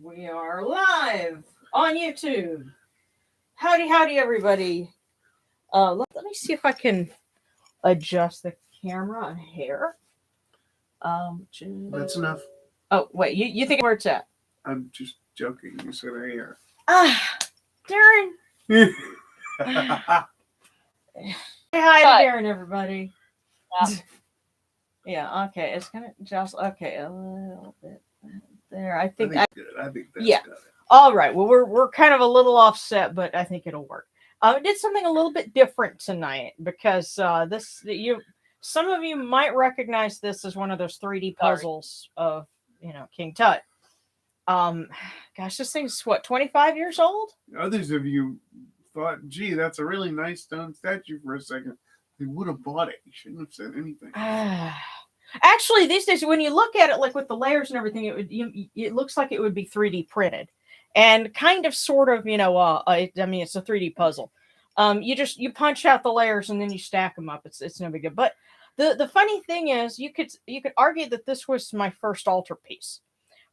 We are live on YouTube. Howdy, howdy, everybody. Let me see if I can adjust the camera and hair. That's enough. Oh, wait, you think where it's at? I'm just joking. You said hair. Ah, Darren. Say hi to Darren, everybody. Yeah, okay, it's gonna just okay a little bit there. I think good. I think that's yeah. good. All right. Well, we're kind of a little offset, but I think it'll work. I did something a little bit different tonight because this you some of you might recognize this as one of those 3D puzzles of King Tut. Um, gosh, this thing's what 25 years old. Others of you thought, gee, that's a really nice stone statue for a second. They would have bought it. You shouldn't have said anything. Actually, these days when you look at it, like with the layers and everything, it looks like it would be 3D printed, and kind of, sort of, I mean, it's a 3D puzzle. You punch out the layers and then you stack them up. It's no big deal. But the funny thing is, you could argue that this was my first altarpiece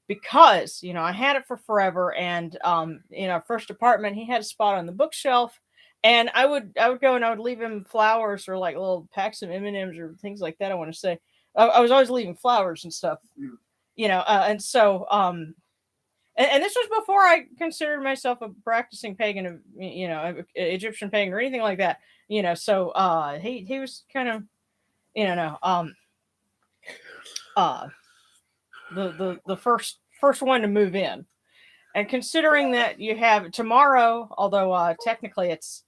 because I had it for forever, and first apartment, he had a spot on the bookshelf. And I would go and I would leave him flowers or like little packs of M&Ms or things like that. I want to say I was always leaving flowers and stuff, and so and this was before I considered myself a practicing pagan, Egyptian pagan or anything like that, So he was kind of, no, uh, the first one to move in, and considering that you have tomorrow, although technically it's,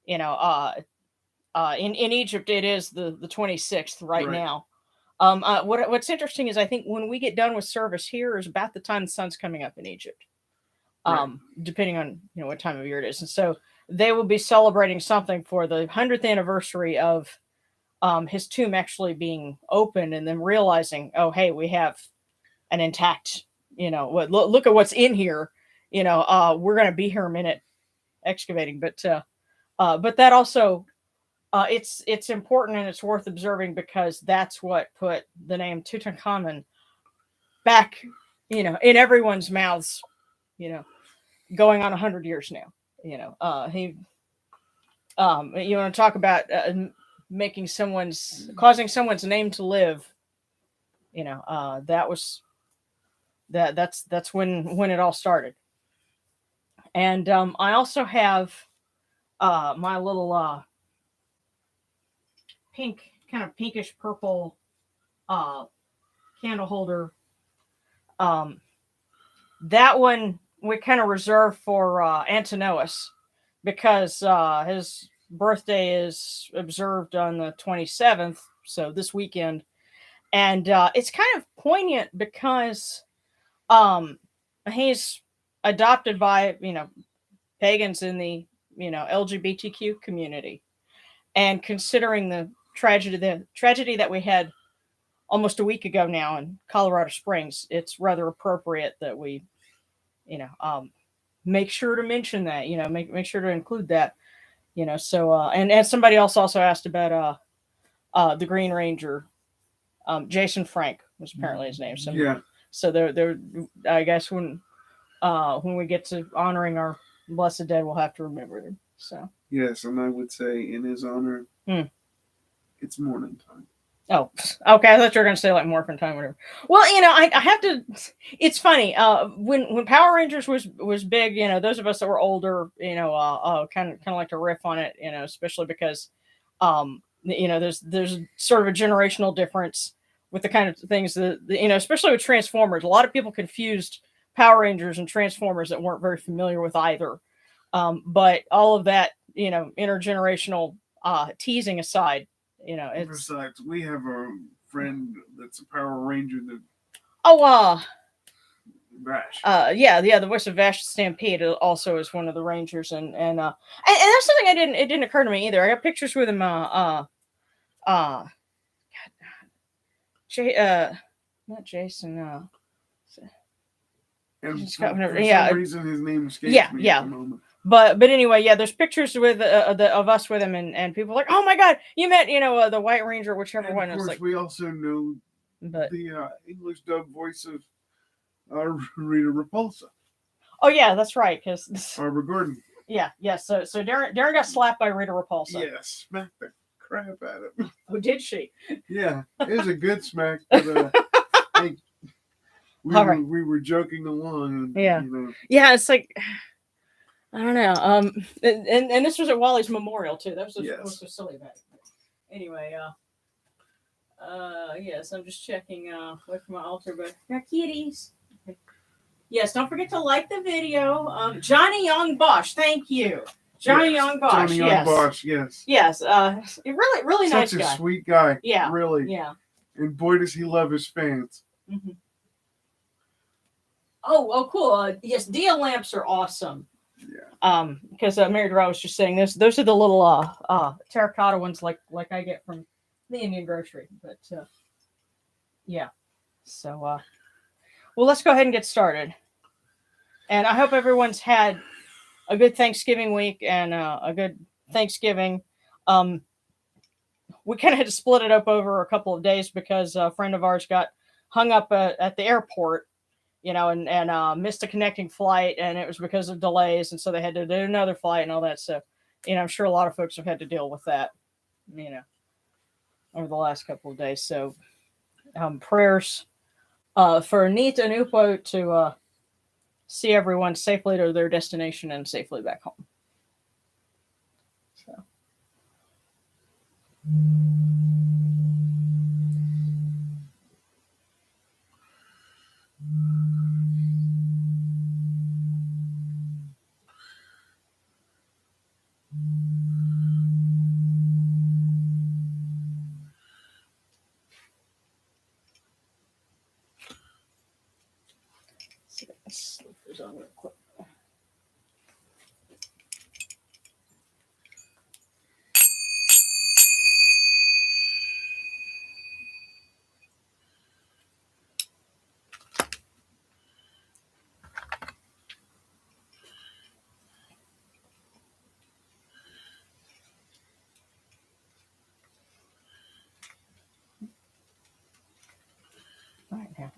you know, uh, in Egypt it is the 26th right now. What's interesting is I think when we get done with service here is about the time the sun's coming up in Egypt, depending on what time of year it is, and so they will be celebrating something for the 100th anniversary of his tomb actually being opened, and then realizing, oh hey, we have an intact, look at what's in here, we're going to be here a minute excavating, but that also it's important and it's worth observing because that's what put the name Tutankhamun back, in everyone's mouths, going on 100 years now. He, you want to talk about causing someone's name to live. That was that's when it all started. And I also have my little pink, kind of pinkish purple uh, candle holder. That one we kind of reserved for Antinous because his birthday is observed on the 27th, so this weekend. And it's kind of poignant because he's adopted by, pagans in the, LGBTQ community. And considering the tragedy that we had almost a week ago now in Colorado Springs, it's rather appropriate that we, you know, um, make sure to mention that, make sure to include that, So and somebody else also asked about the Green Ranger, Jason Frank was apparently his name. So yeah. So there, I guess when we get to honoring our blessed dead, we'll have to remember them. So Yes, and I would say in his honor, it's morning time. Oh, okay. I thought you were going to say like morphin time, whatever. Well, I have to. It's funny. When Power Rangers was big, those of us that were older, kind of like to riff on it, especially because, there's sort of a generational difference with the kind of things that, especially with Transformers. A lot of people confused Power Rangers and Transformers that weren't very familiar with either. But all of that, intergenerational teasing aside. Besides, we have a friend that's a Power Ranger that Oh, Vash. Yeah, the voice of Vash Stampede also is one of the Rangers, and that's something it didn't occur to me either. I got pictures with him. Uh, not Jason. And for some reason, his name escapes me at the moment. But anyway, yeah, there's pictures with of us with him, and people are like, oh my god, you met the White Ranger, whichever and one. Of course, like, we also know the English dub voice of Rita Repulsa. Oh yeah, that's right. Because Barbara Gordon. yeah. So Darren got slapped by Rita Repulsa. Yeah, smacked the crap out of him. Oh, did she? Yeah, it was a good smack, but like All right. we were joking along, and Yeah. you know, Yeah, it's like I don't know. And this was at Wally's memorial too. That was Yes. so silly about it. Anyway, yes, I'm just checking wait for my altar, but got kitties. Okay. Yes, don't forget to like the video. Johnny Young Bosch, thank you. Johnny yes, Young Bosch, Johnny Young yes. Bosch, yes. Yes, really nice Such a guy. sweet guy. Yeah. Really. Yeah. And boy, does he love his fans. Mm-hmm. Oh, cool. Yes, Dia lamps are awesome. Yeah. Because Mary Dora was just saying this. Those are the little terracotta ones, like I get from the Indian grocery. But yeah. So well, let's go ahead and get started. And I hope everyone's had a good Thanksgiving week and a good Thanksgiving. We kind of had to split it up over a couple of days because a friend of ours got hung up at the airport, and missed a connecting flight, and it was because of delays, and so they had to do another flight and all that. So, I'm sure a lot of folks have had to deal with that, over the last couple of days. So, prayers for Neat and Upo to see everyone safely to their destination and safely back home. So. Sleepers on real quick. Right now.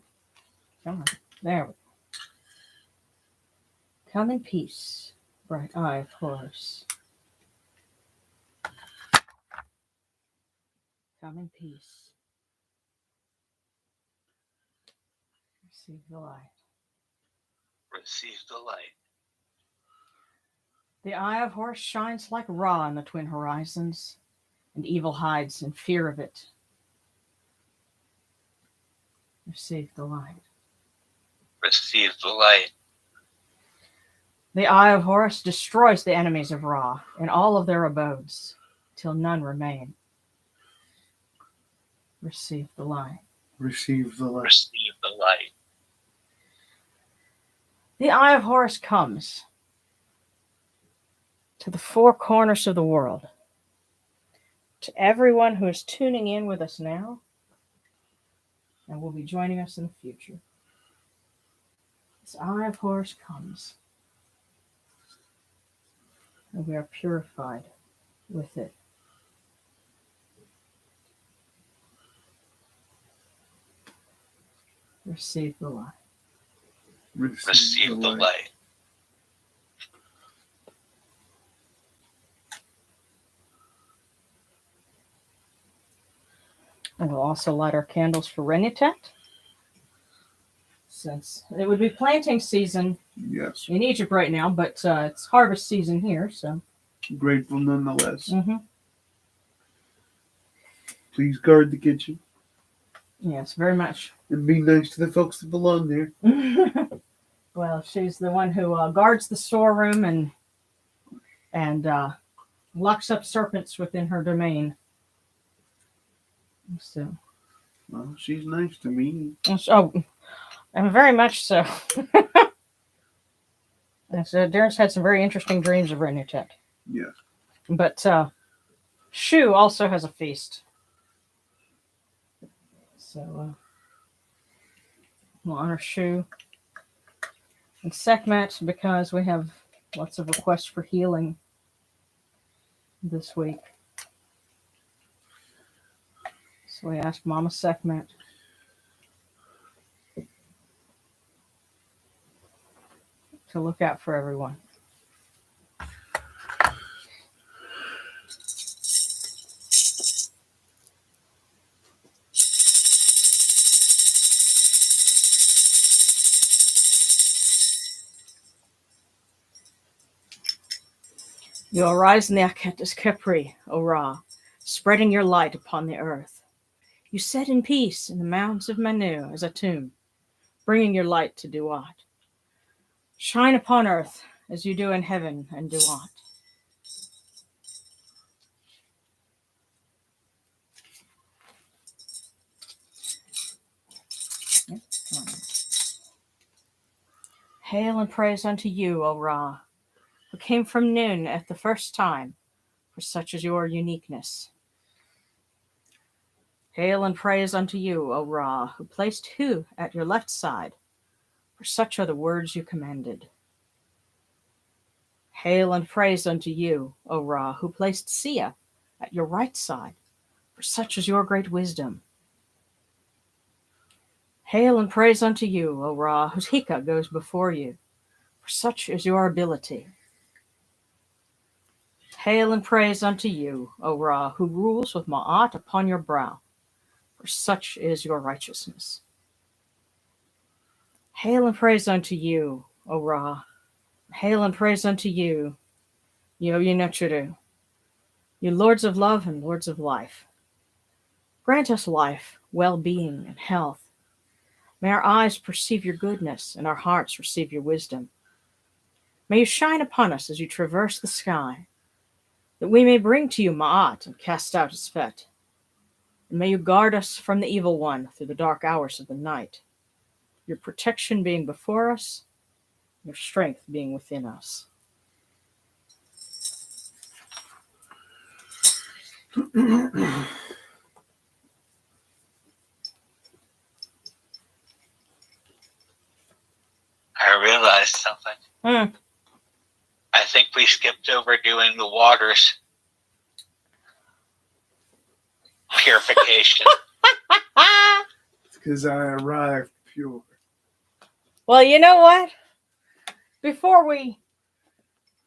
Come on. There we go. Come in peace, bright eye of Horus. Come in peace. Receive the light. Receive the light. The eye of Horus shines like Ra in the twin horizons, and evil hides in fear of it. Receive the light. Receive the light. The eye of Horus destroys the enemies of Ra in all of their abodes, till none remain. Receive the light. Receive the light. Receive the light. The eye of Horus comes to the four corners of the world, to everyone who is tuning in with us now and will be joining us in the future. This eye of Horus comes, and we are purified with it. Receive the light. Receive the light. And we'll also light our candles for Renutet, since it would be planting season Yes. in Egypt right now, but it's harvest season here, so. Grateful nonetheless. Mm-hmm. Please guard the kitchen Yes, very much. and be nice to the folks that belong there. Well, she's the one who guards the storeroom and locks up serpents within her domain. So. Well, she's nice to me. Oh, and very much so. And so Darren's had some very interesting dreams of Renutet. Yes. But Shu also has a feast. So we'll honor Shu and Sekhmet because we have lots of requests for healing this week. So we asked Mama Sekhmet to look out for everyone. You arise in the Akatis Kepri, O Ra, spreading your light upon the earth. You set in peace in the mountains of Manu as a tomb, bringing your light to Duat. Shine upon earth as you do in heaven and Duat. Hail and praise unto you, O Ra, who came from noon at the first time, for such is your uniqueness. Hail and praise unto you, O Ra, who placed Hu at your left side, for such are the words you commanded. Hail and praise unto you, O Ra, who placed Sia at your right side, for such is your great wisdom. Hail and praise unto you, O Ra, whose Hika goes before you, for such is your ability. Hail and praise unto you, O Ra, who rules with Ma'at upon your brow, for such is your righteousness. Hail and praise unto you, O Ra. Hail and praise unto you, Yoyinachuru, you lords of love and lords of life. Grant us life, well-being, and health. May our eyes perceive your goodness and our hearts receive your wisdom. May you shine upon us as you traverse the sky, that we may bring to you Ma'at and cast out his fet. And may you guard us from the evil one through the dark hours of the night, your protection being before us, your strength being within us. I realized something. I think we skipped over doing the water's purification. It's because I arrived pure. Well, you know what? Before we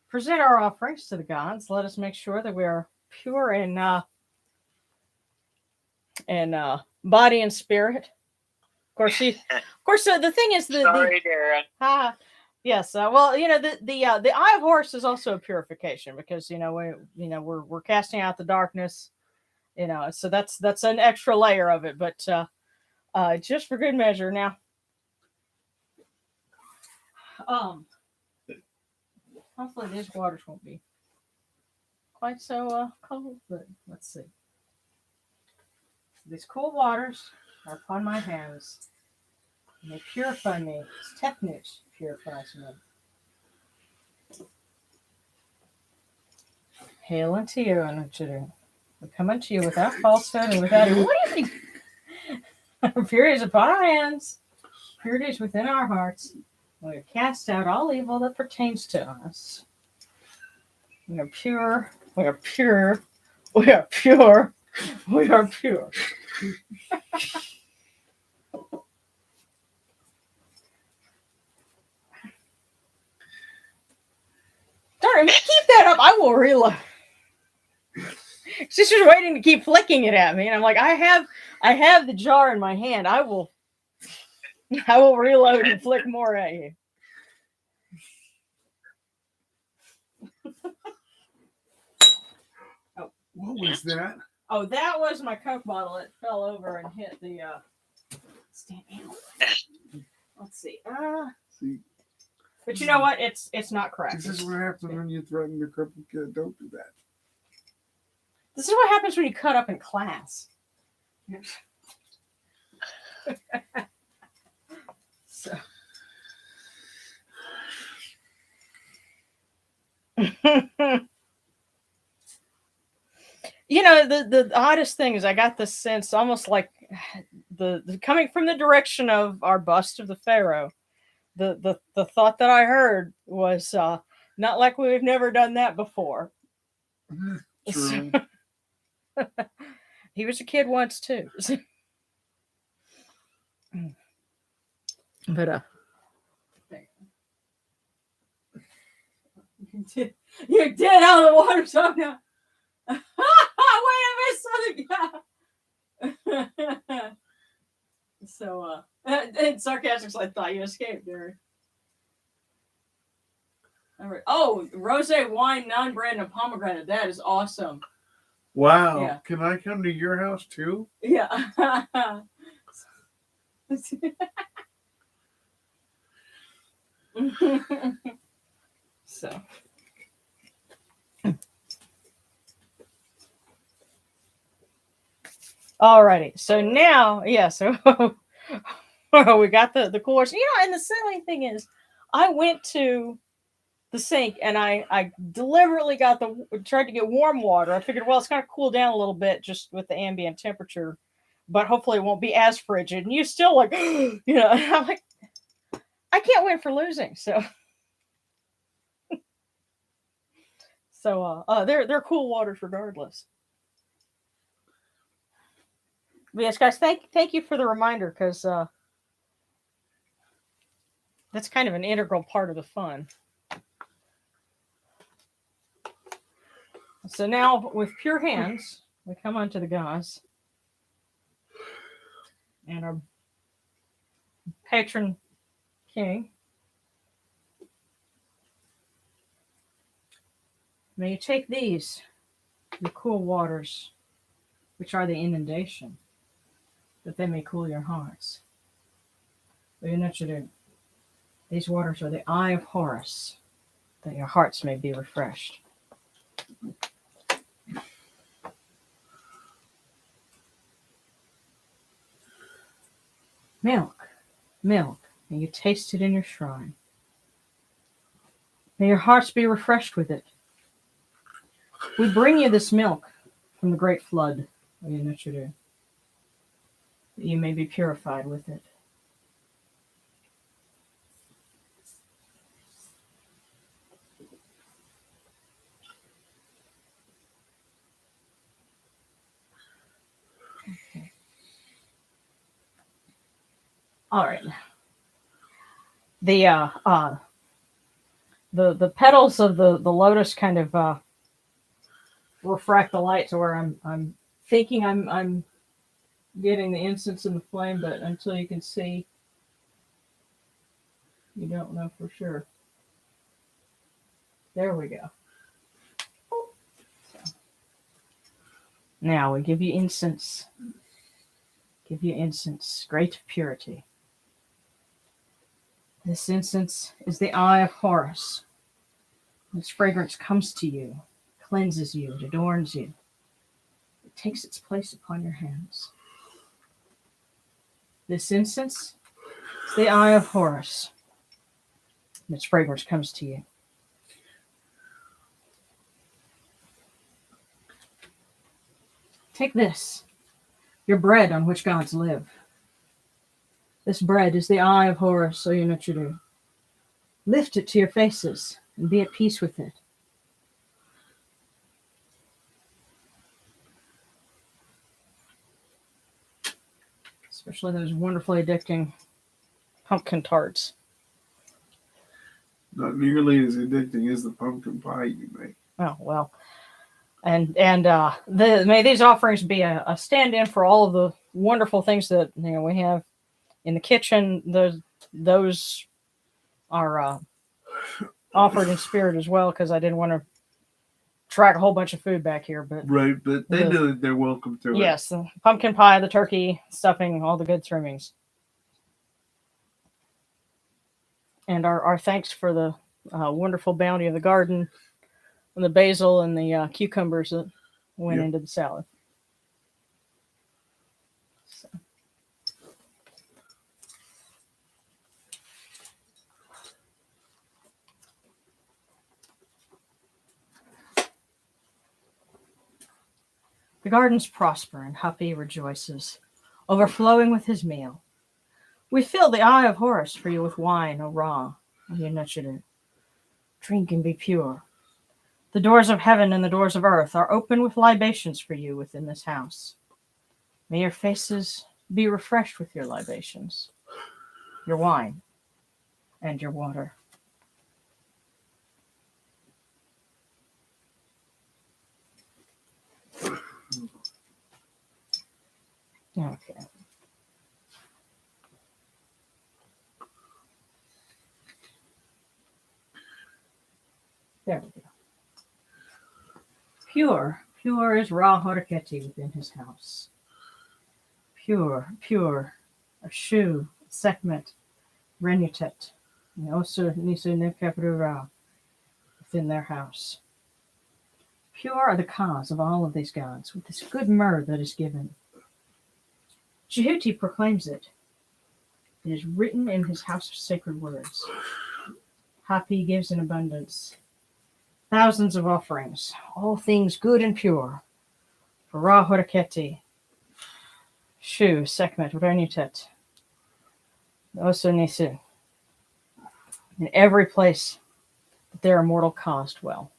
present our offerings to the gods, let us make sure that we are pure in body and spirit. Of course, the thing is Sorry, Darren. Yes. Well, the eye of horse is also a purification because we're casting out the darkness. So that's an extra layer of it. But just for good measure, now. Hopefully these waters won't be quite so cold. But let's see. These cool waters are upon my hands. And they purify me. It's techniques purifies me. Hail unto you, and we come unto you without falsehood and without evil. What do you think? Purity is upon our hands. Purity is within our hearts. We cast out all evil that pertains to us. We are pure. We are pure. We are pure. We are pure. Darn, if you keep that up, I will reload. She's just waiting to keep flicking it at me, and I'm like, I have the jar in my hand. I will reload and flick more at you. What was that? Oh, that was my Coke bottle. It fell over and hit the stand. Let's see. See, but you know what? It's not cracked. this is what happens when you threaten your crippled kid. Don't do that. This is what happens when you cut up in class. So. The oddest thing is I got this sense almost like the coming from the direction of our bust of the Pharaoh. The thought that I heard was not like we've never done that before. True. He was a kid once too. But You did out of the water, so now. Wait, I missed something. So, and sarcastic's I thought you escaped there. Oh, rosé wine, non bread, and a pomegranate. That is awesome. Wow. Yeah. Can I come to your house too? Yeah. So. Alrighty. So now, yeah, so we got the coolers. And the silly thing is, I went to the sink and I deliberately tried to get warm water. I figured, well, it's gonna cool down a little bit just with the ambient temperature, but hopefully it won't be as frigid. And you still like, I'm like, I can't win for losing. So they're cool waters regardless. But yes, guys, thank you for the reminder, because that's kind of an integral part of the fun. So now, with pure hands, we come onto the gauze, and our patron king, may you take these, the cool waters, which are the inundation, that they may cool your hearts. But you know what you do. These waters are the eye of Horus, that your hearts may be refreshed. Milk, milk, may you taste it in your shrine. May your hearts be refreshed with it. We bring you this milk from the great flood of Unuchudu, that you may be purified with it. Okay. All right. The petals of the lotus kind of refract the light to where I'm thinking I'm getting the incense in the flame, but until you can see, you don't know for sure. There we go. So, now we give you incense. Give you incense, great purity. This incense is the eye of Horus. Its fragrance comes to you, cleanses you, it adorns you. It takes its place upon your hands. This incense is the eye of Horus. Its fragrance comes to you. Take this, your bread on which gods live. This bread is the eye of Horus, so you know what you do. Lift it to your faces and be at peace with it. Especially those wonderfully addicting pumpkin tarts. Not nearly as addicting as the pumpkin pie you make. Oh, well. And may these offerings be a stand-in for all of the wonderful things that we have in the kitchen. Those are offered in spirit as well, because I didn't want to track a whole bunch of food back here. But right, but they know that they're welcome to it. Yes, the pumpkin pie, the turkey, stuffing, all the good trimmings. And our thanks for the wonderful bounty of the garden, and the basil and the cucumbers that went into the salad. So. The gardens prosper and Happy rejoices, overflowing with his meal. We fill the eye of Horus for you with wine, O Ra, and Unuchudu. Drink and be pure. The doors of heaven and the doors of earth are open with libations for you within this house. May your faces be refreshed with your libations, your wine, and your water. Okay. There we go. Pure is Ra Horaketi within his house. Pure, a shoe, Sekhmet, Renutet, and also Nisu Nekapura within their house. Pure are the cause of all of these gods, with this good myrrh that is given. Jehuti proclaims it. It is written in his house of sacred words. Hapi gives in abundance. Thousands of offerings, all things good and pure. For Ra Horaketi, Shu, Sekhmet, Renutet, also Nisu. In every place that their immortal cause dwell.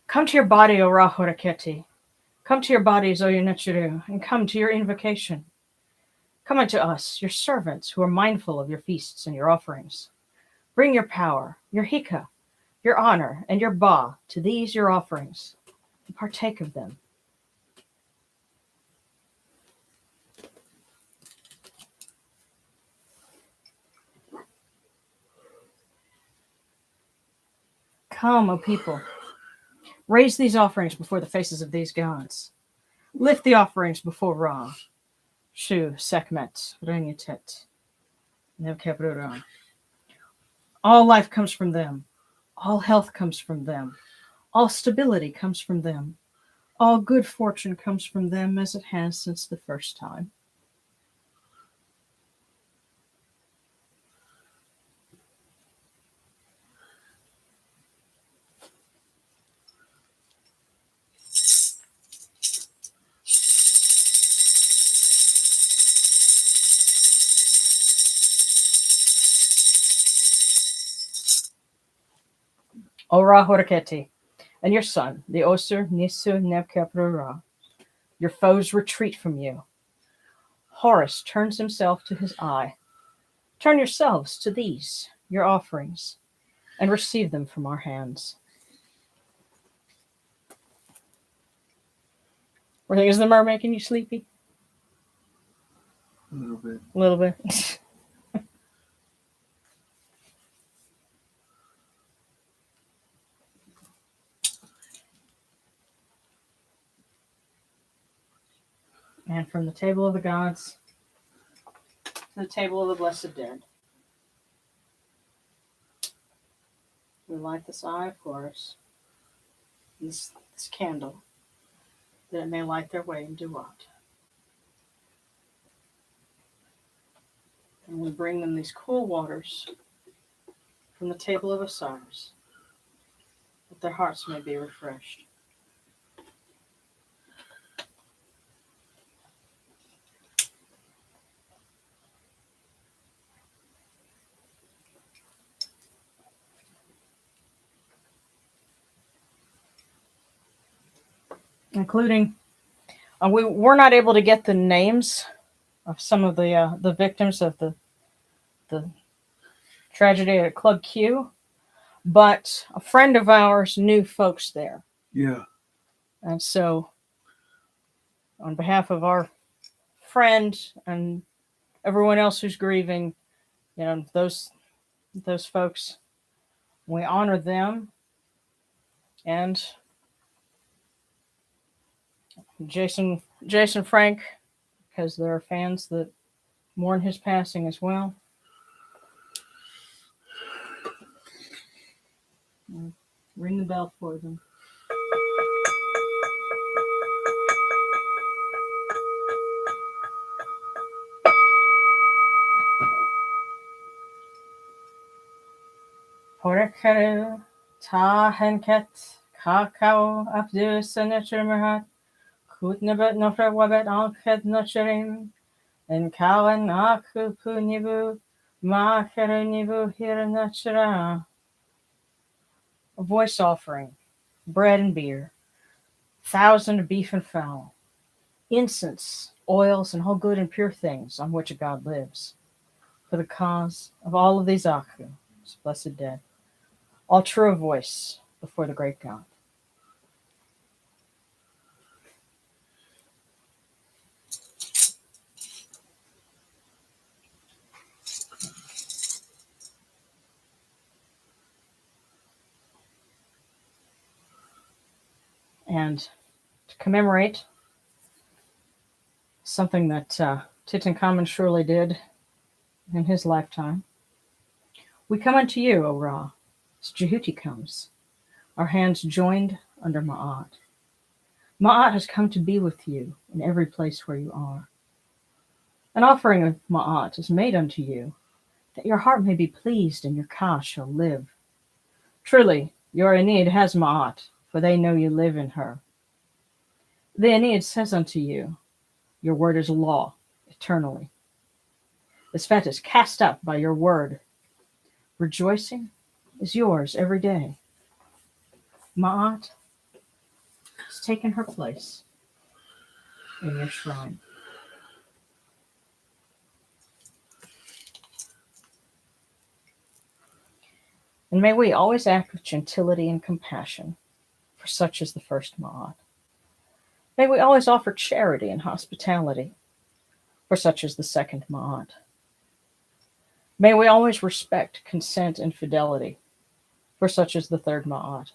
Come to your body, O Ra Horaketi. Come to your bodies, O Yunachiru, and come to your invocation. Come unto us, your servants, who are mindful of your feasts and your offerings. Bring your power, your hika, your honor, and your ba to these your offerings, and partake of them. Come, O people, raise these offerings before the faces of these gods. Lift the offerings before Ra, Shu, Sekhmet, Renutet, Nevkebrura. All life comes from them. All health comes from them. All stability comes from them. All good fortune comes from them as it has since the first time. O Ra Horaketi, and your son, the Osir Nisu Nebkebrura. Your foes retreat from you. Horus turns himself to his eye. Turn yourselves to these, your offerings, and receive them from our hands. Is the myrrh making you sleepy? A little bit. A little bit. And from the table of the gods to the table of the blessed dead. We light this eye of Horus, this candle, that it may light their way in Duat. And we bring them these cool waters from the table of Osiris, that their hearts may be refreshed. Including, we're not able to get the names of some of the victims of the tragedy at Club Q, but a friend of ours knew folks there. Yeah. And so, on behalf of our friend and everyone else who's grieving, those folks, we honor them. And Jason Frank, because there are fans that mourn his passing as well. Ring the bell for them. Horekaru, Ta Henket, Kakao, Abdu Senator Kutnabet Nofra Wabet Alked Nocherim, and Kalan Aku Punibu, Makarunibu Hiranachara. A voice offering, bread and beer, 1,000 beef and fowl, incense, oils, and all good and pure things on which a god lives, for the cause of all of these Aku, blessed dead. all true of voice before the great God. And to commemorate something that Tutankhamun surely did in his lifetime, we come unto you, O Ra, as Jehuti comes, our hands joined under Ma'at. Ma'at has come to be with you in every place where you are. An offering of Ma'at is made unto you, that your heart may be pleased and your Ka shall live. Truly, your Aeneid has Ma'at, for they know you live in her. The Aeneid says unto you, your word is law, eternally. The Svet is cast up by your word. Rejoicing is yours every day. Ma'at has taken her place in your shrine. And may we always act with gentility and compassion, for such is the first Ma'at. May we always offer charity and hospitality, for such is the second Ma'at. May we always respect consent and fidelity, for such is the third Ma'at.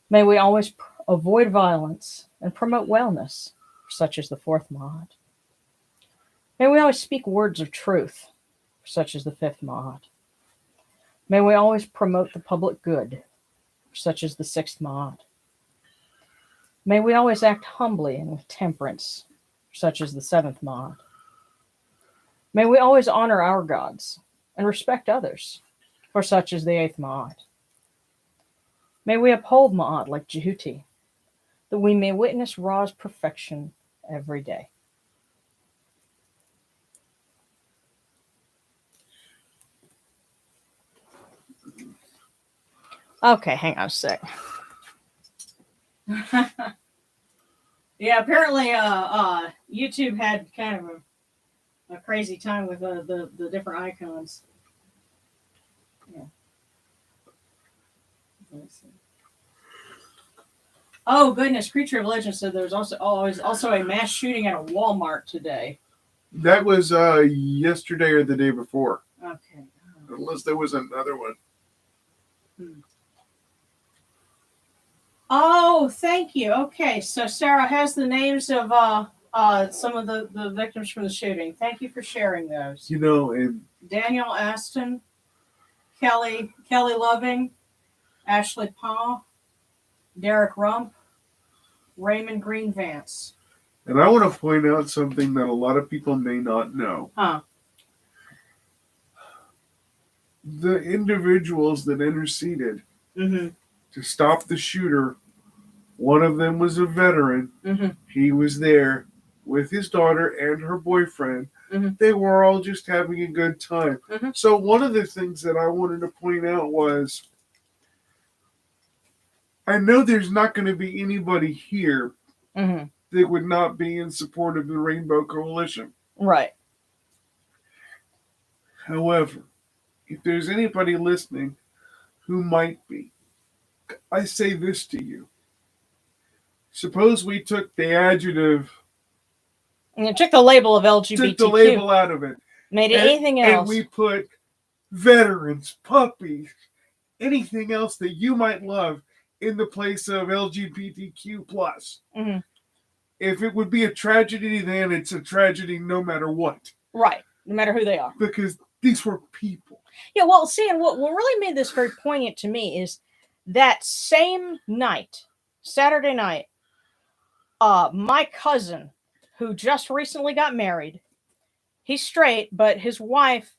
May we always avoid violence and promote wellness, for such is the fourth Ma'at. May we always speak words of truth, for such is the fifth Ma'at. May we always promote the public good, for such is the sixth Ma'at. May we always act humbly and with temperance, for such is the seventh Ma'at. May we always honor our gods and respect others, for such is the eighth Ma'at. May we uphold Ma'at like Jehuti, that we may witness Ra's perfection every day. Okay, hang on a sec. Yeah, apparently YouTube had kind of a crazy time with the different icons. Yeah. Oh goodness, Creature of Legend said there was also a mass shooting at a Walmart today. That was yesterday or the day before. Okay. Unless there was another one. Oh, thank you. Okay, so Sarah has the names of some of the victims from the shooting. Thank you for sharing those. You know, and Daniel Aston, Kelly Loving, Ashley Paw, Derek Rump, Raymond Green Vance. And I want to point out something that a lot of people may not know. Huh. The individuals that interceded to stop the shooter, one of them was a veteran. He was there with his daughter and her boyfriend. They were all just having a good time. So one of the things that I wanted to point out was, I know there's not going to be anybody here that would not be in support of the Rainbow Coalition. Right. However, if there's anybody listening who might be, I say this to you. Suppose we took the adjective, and you took the label of LGBTQ. took the label out of it. Made it anything else. And we put veterans, puppies, anything else that you might love in the place of LGBTQ+. If it would be a tragedy, then it's a tragedy no matter what. Right. No matter who they are. Because these were people. Yeah, well, see, and what really made this very poignant to me is that same night, Saturday night, my cousin, who just recently got married, he's straight, but his wife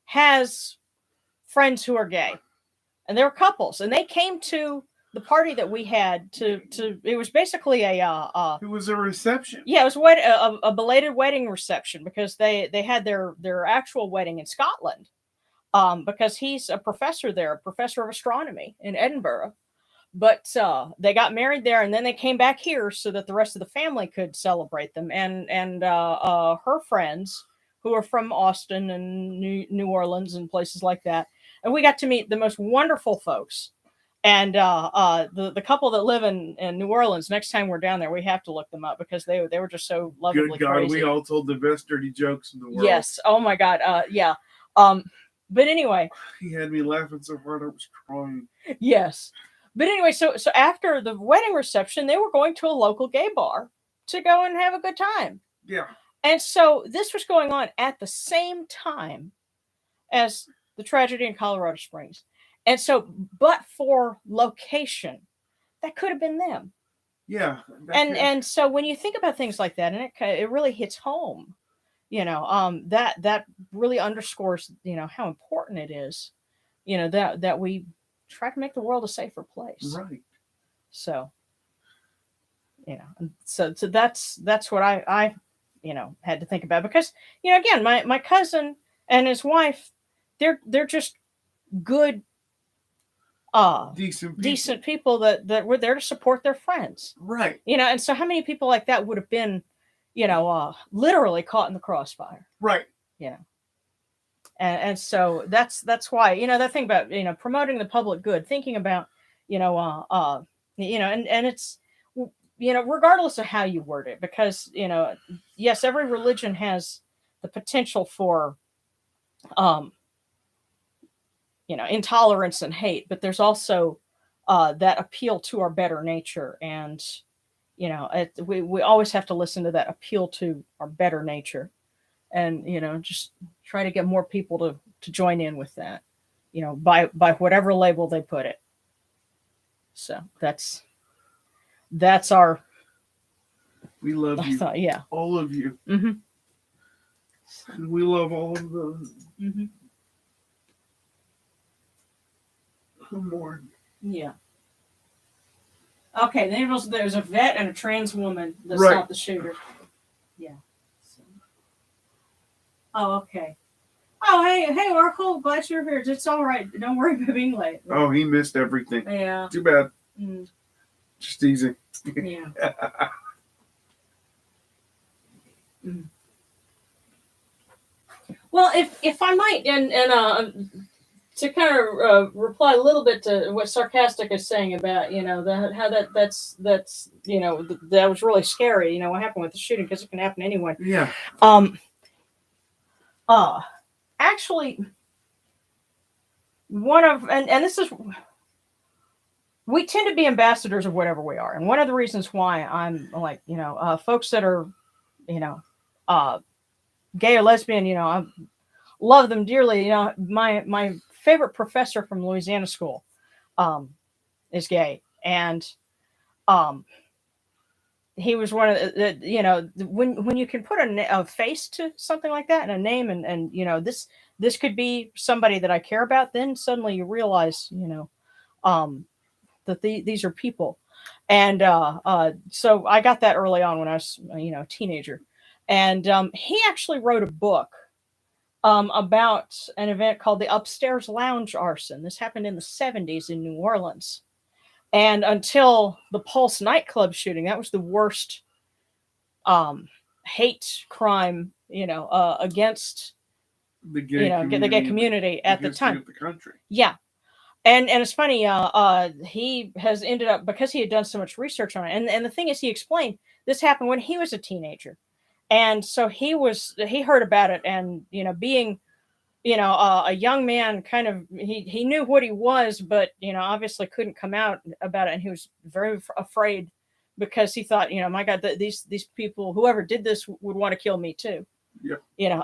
has friends who are gay. And they're couples. And they came to the party that we had to it was basically it was a reception. Yeah, it was a belated wedding reception, because they had their actual wedding in Scotland. Because he's a professor there, a professor of astronomy in Edinburgh. But they got married there, and then they came back here so that the rest of the family could celebrate them. And her friends, who are from Austin and New Orleans and places like that, and we got to meet the most wonderful folks. And the couple that live in New Orleans, next time we're down there, we have to look them up because they were just so lovably Good God, crazy. we all told the best dirty jokes in the world. Yes. Oh my God. Yeah. But anyway, he had me laughing so hard I was crying. Yes. But anyway, so after the wedding reception, they were going to a local gay bar to go and have a good time. Yeah. And so this was going on at the same time as the tragedy in Colorado Springs. And so, but for location, that could have been them. Yeah. And so when you think about things like that, and it really hits home, that really underscores, how important it is, that we try to make the world a safer place. Right. So, so that's what I had to think about because, again, my cousin and his wife, they're just good, decent people that were there to support their friends. Right. And so how many people like that would have been, literally caught in the crossfire. Right. And so that's why, that thing about, promoting the public good, thinking about, and it's, regardless of how you word it, because, yes, every religion has the potential for, intolerance and hate, but there's also that appeal to our better nature. And, we always have to listen to that appeal to our better nature and, just try to get more people to join in with that, by whatever label they put it. So that's our, we love you. Yeah. All of you. Mm-hmm. And we love all of them. Mm-hmm. More. Yeah. Okay, there's a vet and a trans woman that's right. not the shooter. Yeah. So. Oh, okay. Oh, hey, Oracle, glad you're here. It's all right. Don't worry about being late. Oh, he missed everything. Yeah. Too bad. Mm. Just easy. Yeah. Mm. Well, if I might, and to kind of reply a little bit to what Sarcastic is saying about, that's that was really scary, what happened with the shooting, because it can happen to anyone. Yeah. Actually, one of, and this is, we tend to be ambassadors of whatever we are. And one of the reasons why I'm like, folks that are, gay or lesbian, I love them dearly. My favorite professor from Louisiana school is gay. And he was one of the, when you can put a face to something like that and a name and this could be somebody that I care about, then suddenly you realize, that these are people. And so I got that early on when I was, a teenager. And he actually wrote a book about an event called the Upstairs Lounge Arson. This happened in the 70s in New Orleans. And until the Pulse nightclub shooting, that was the worst hate crime, against the gay community at the time. The country. Yeah. And it's funny, he has ended up, because he had done so much research on it. And the thing is, he explained this happened when he was a teenager. And so he heard about it, and, being, a young man, kind of, he knew what he was, but, obviously couldn't come out about it. And he was very afraid because he thought, my God, these people, whoever did this would want to kill me too. Yeah.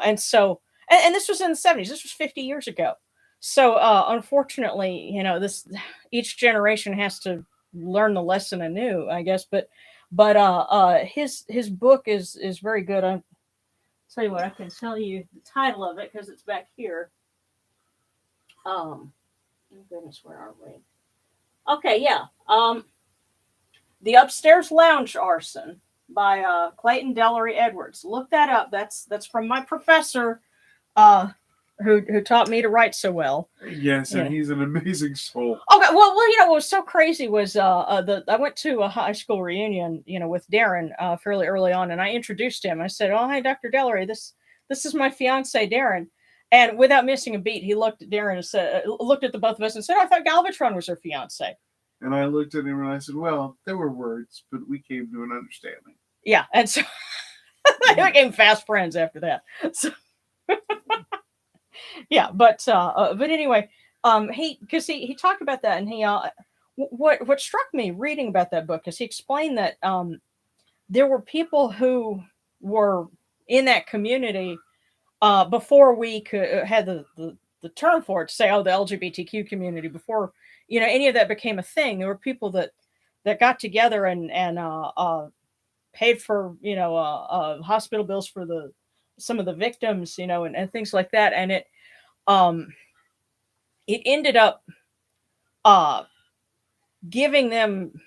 And so, and this was in the 70s, this was 50 years ago. So, unfortunately, each generation has to learn the lesson anew, I guess, but his book is very good. I'll tell you what, I can tell you the title of it because it's back here. Oh goodness, where are we? Okay, yeah. The Upstairs Lounge Arson by Clayton Dellery Edwards. Look that up. That's from my professor, who taught me to write so well. Yes, and he's an amazing soul. Okay, well, what was so crazy was I went to a high school reunion, with Darren fairly early on, and I introduced him. I said, "Oh, hi, Dr. Dellery. This is my fiance, Darren." And without missing a beat, he looked at Darren and said, looked at the both of us and said, "I thought Galvatron was her fiance." And I looked at him and I said, "Well, there were words, but we came to an understanding." Yeah, and so they became fast friends after that. So, yeah, but anyway, he talked about that, and he what struck me reading about that book is he explained that there were people who were in that community before we could had the term for it, to say, oh, the LGBTQ community, before any of that became a thing. There were people that got together and paid for hospital bills for some of the victims, and things like that, and it ended up giving them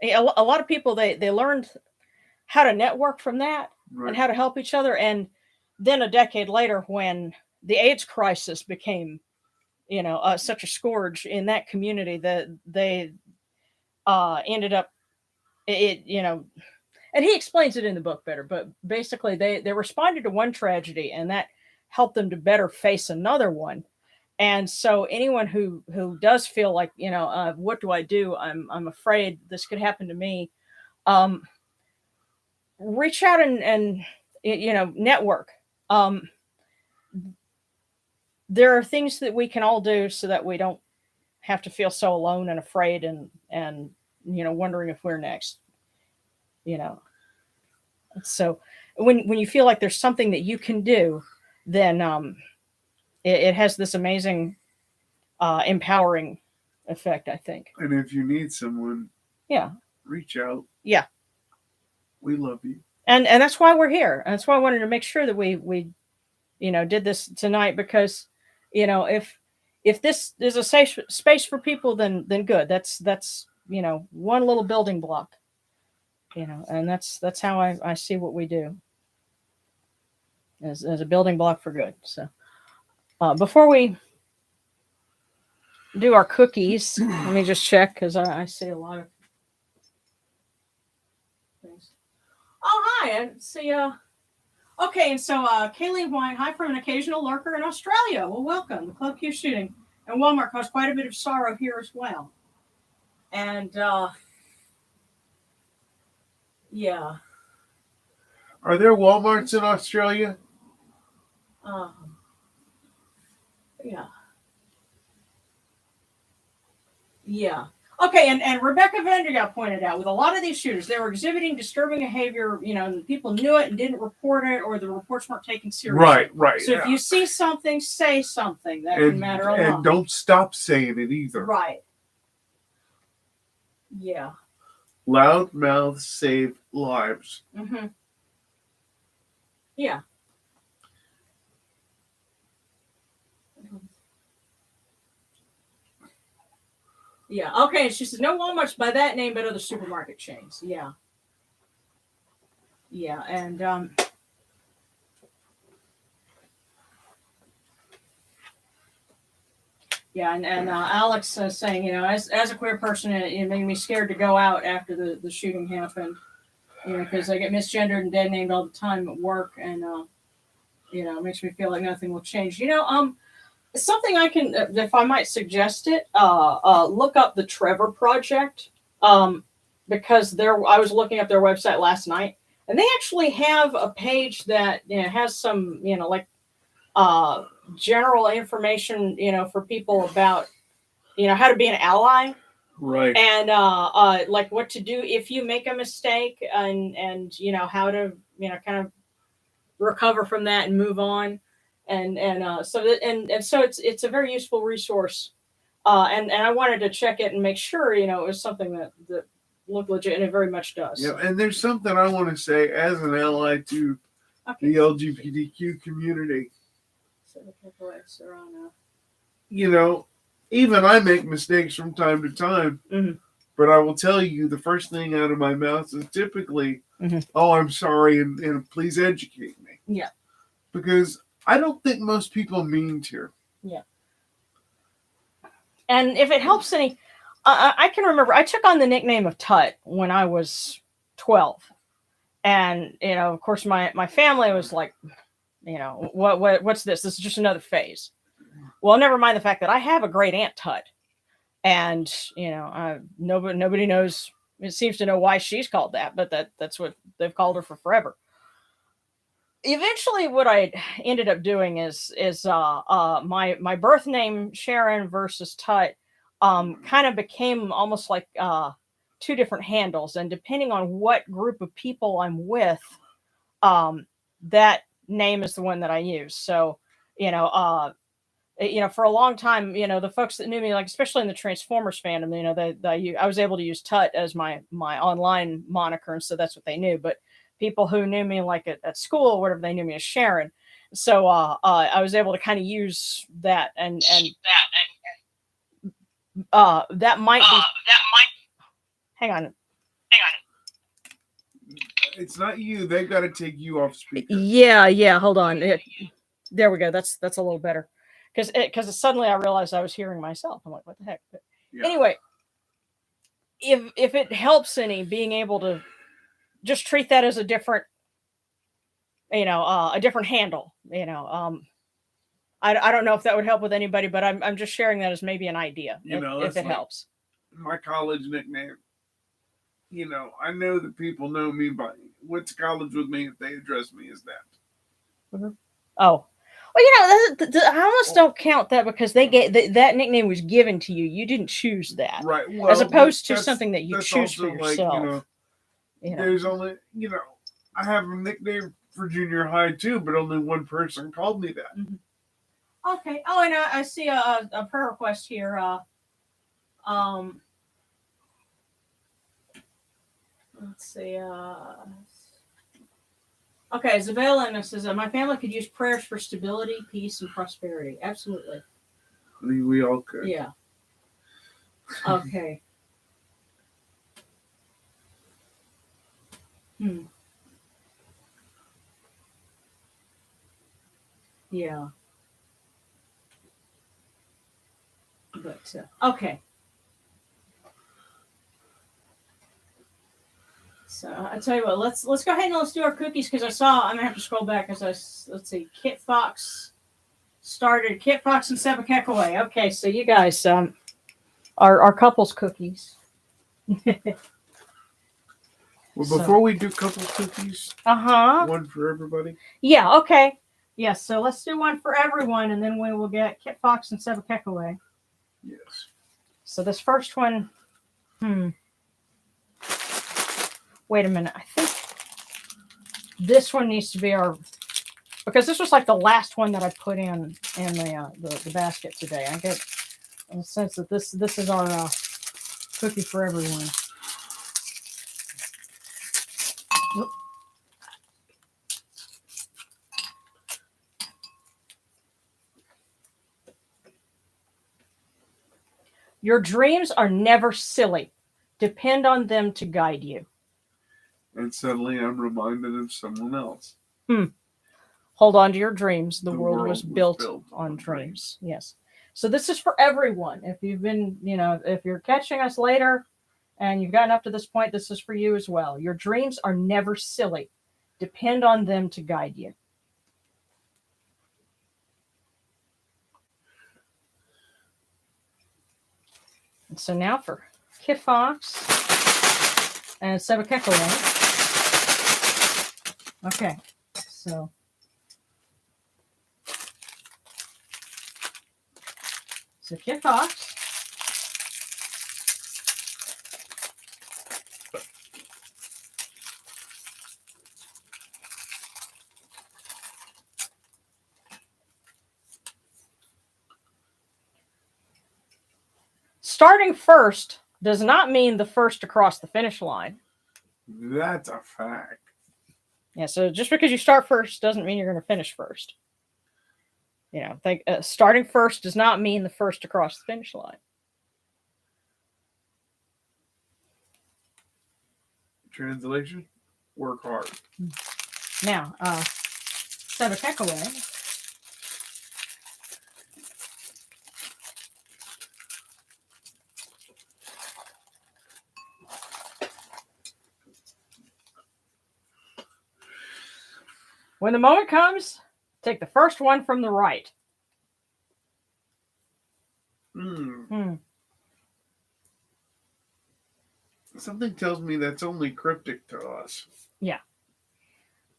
a lot of people, they learned how to network from that, Right. and how to help each other. And then a decade later, when the AIDS crisis became such a scourge in that community, that they ended up and he explains it in the book better, but basically they responded to one tragedy, and that helped them to better face another one. And so anyone who does feel like, what do I do? I'm afraid this could happen to me. Reach out and network. There are things that we can all do so that we don't have to feel so alone and afraid and wondering if we're next. So when you feel like there's something that you can do, then it has this amazing empowering effect, I think. And if you need someone, yeah, reach out. Yeah, we love you. And that's why we're here. And that's why I wanted to make sure that we did this tonight, because if this is a safe space for people, then good. That's one little building block. And that's how I see what we do as a building block for good. So before we do our cookies, let me just check, because I see a lot of things. Oh, hi. And see, okay, and so Kayleen White, hi from an occasional lurker in Australia. Well, welcome. The Club Q shooting and Walmart caused quite a bit of sorrow here as well. And yeah. Are there Walmarts in Australia? Yeah. Yeah. Okay, and Rebecca Vandergast pointed out, with a lot of these shooters, they were exhibiting disturbing behavior, and people knew it and didn't report it, or the reports weren't taken seriously. Right. So if you see something, say something. That can matter a lot. And don't stop saying it either. Right. Yeah. Loud mouths save lives. Mm-hmm. Yeah. Yeah. Okay. She says no Walmarts by that name, but other supermarket chains. Yeah. Yeah. And yeah. And Alex saying, as a queer person, it made me scared to go out after the shooting happened. Because I get misgendered and dead named all the time at work, and it makes me feel like nothing will change. Something I can, if I might suggest it, look up the Trevor Project, because I was looking up their website last night, and they actually have a page that has some general information for people about how to be an ally. Right. And like what to do if you make a mistake, and how to kind of recover from that and move on. So it's a very useful resource, and I wanted to check it and make sure it was something that looked legit, and it very much does. Yeah, and there's something I want to say as an ally to the LGBTQ community. Even I make mistakes from time to time, mm-hmm. but I will tell you, the first thing out of my mouth is typically, mm-hmm. "Oh, I'm sorry, and please educate me." Yeah, because I don't think most people mean to. Yeah. And if it helps any, I can remember I took on the nickname of Tut when I was 12. And, of course, my family was like, what's this? This is just another phase. Well, never mind the fact that I have a great aunt Tut, and nobody knows. It seems to know why she's called that, but that's what they've called her for forever. Eventually, what I ended up doing is my birth name Sharon versus Tut kind of became almost like two different handles, and depending on what group of people I'm with, that name is the one that I use. So, for a long time, the folks that knew me, like especially in the Transformers fandom, I was able to use Tut as my online moniker, and so that's what they knew. But people who knew me like at school or whatever, they knew me as Sharon. So I was able to kind of use that, and that might be. Hang on. It's not you. They've got to take you off speaker. Yeah. Hold on. There we go. That's a little better. Because suddenly I realized I was hearing myself. I'm like, what the heck? But anyway, if it helps any, being able to just treat that as a different, a different handle. I don't know if that would help with anybody, but I'm just sharing that as maybe an idea. If it helps. My college nickname. I know that people know me by went to college with me if they address me as that. Mm-hmm. Oh. Well, I almost don't count that because they that nickname was given to you. You didn't choose that, right? Well, as opposed to something that you choose for yourself. There's only I have a nickname for junior high too, but only one person called me that. Mm-hmm. Okay. Oh, and I see a prayer request here. Let's see. Okay, Isabella says, my family could use prayers for stability, peace, and prosperity. Absolutely. I mean, we all could. Yeah. Okay. Yeah. But, okay. So I tell you what, let's go ahead and let's do our cookies, because I'm gonna have to scroll back let's see, Kit Fox started. Kit Fox and Seba Kekaway. Okay, so you guys our couples cookies. Well, before we do couples cookies, one for everybody. Yeah. Okay. Yeah. So let's do one for everyone, and then we will get Kit Fox and Seba Kekaway. Yes. So this first one. Wait a minute. I think this one needs to be because this was like the last one that I put in the basket today. I get a sense that this is our cookie for everyone. Oop. Your dreams are never silly. Depend on them to guide you. And suddenly I'm reminded of someone else. Hold on to your dreams. The world was built on dreams. Yes. So this is for everyone. If you've been, if you're catching us later and you've gotten up to this point, this is for you as well. Your dreams are never silly. Depend on them to guide you. And so now for Kit Fox and Seba Kekaway. Okay, so Kit Fox. Starting first does not mean the first to cross the finish line. That's a fact. Yeah, so just because you start first doesn't mean you're going to finish first. Starting first does not mean the first to cross the finish line. Translation: work hard. Now, Seba Kekaway. When the moment comes, Take the first one from the right. Something tells me that's only cryptic to us. Yeah.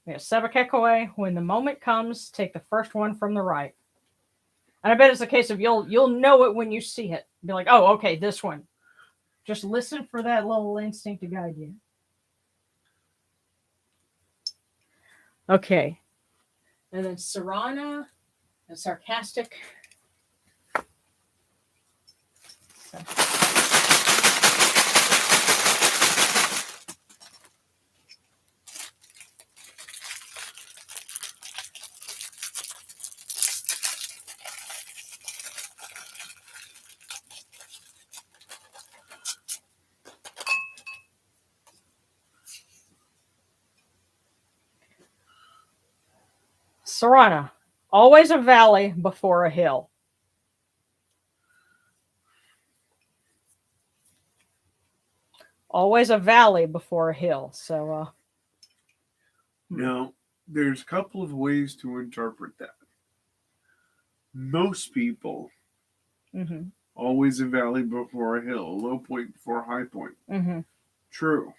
We have Sebekekwe. When the moment comes, take the first one from the right. And I bet it's a case of you'll know it when you see it. Be like, oh, okay, this one. Just listen for that little instinct to guide you. Okay. And then Sarana and Sarcastic. Sarana, always a valley before a hill. Always a valley before a hill. So, Now, there's a couple of ways to interpret that. Most people, always a valley before a hill, a low point before a high point. True.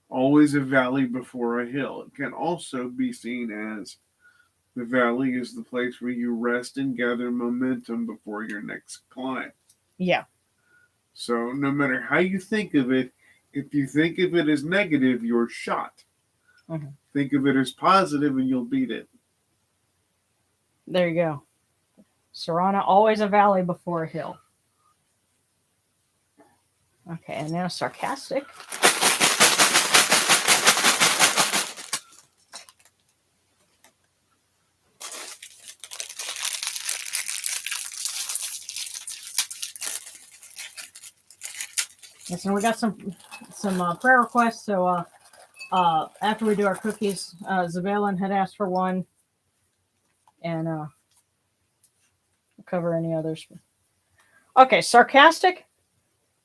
Always a valley before a hill. It can also be seen as the valley is the place where you rest and gather momentum before your next climb. Yeah. So no matter how you think of it, if you think of it as negative, you're shot. Think of it as positive and you'll beat it. There you go. Sarana, always a valley before a hill. Okay, and now Sarcastic. And so we got some prayer requests. So after we do our cookies, Zavalin had asked for one, and we'll cover any others. Okay, Sarcastic.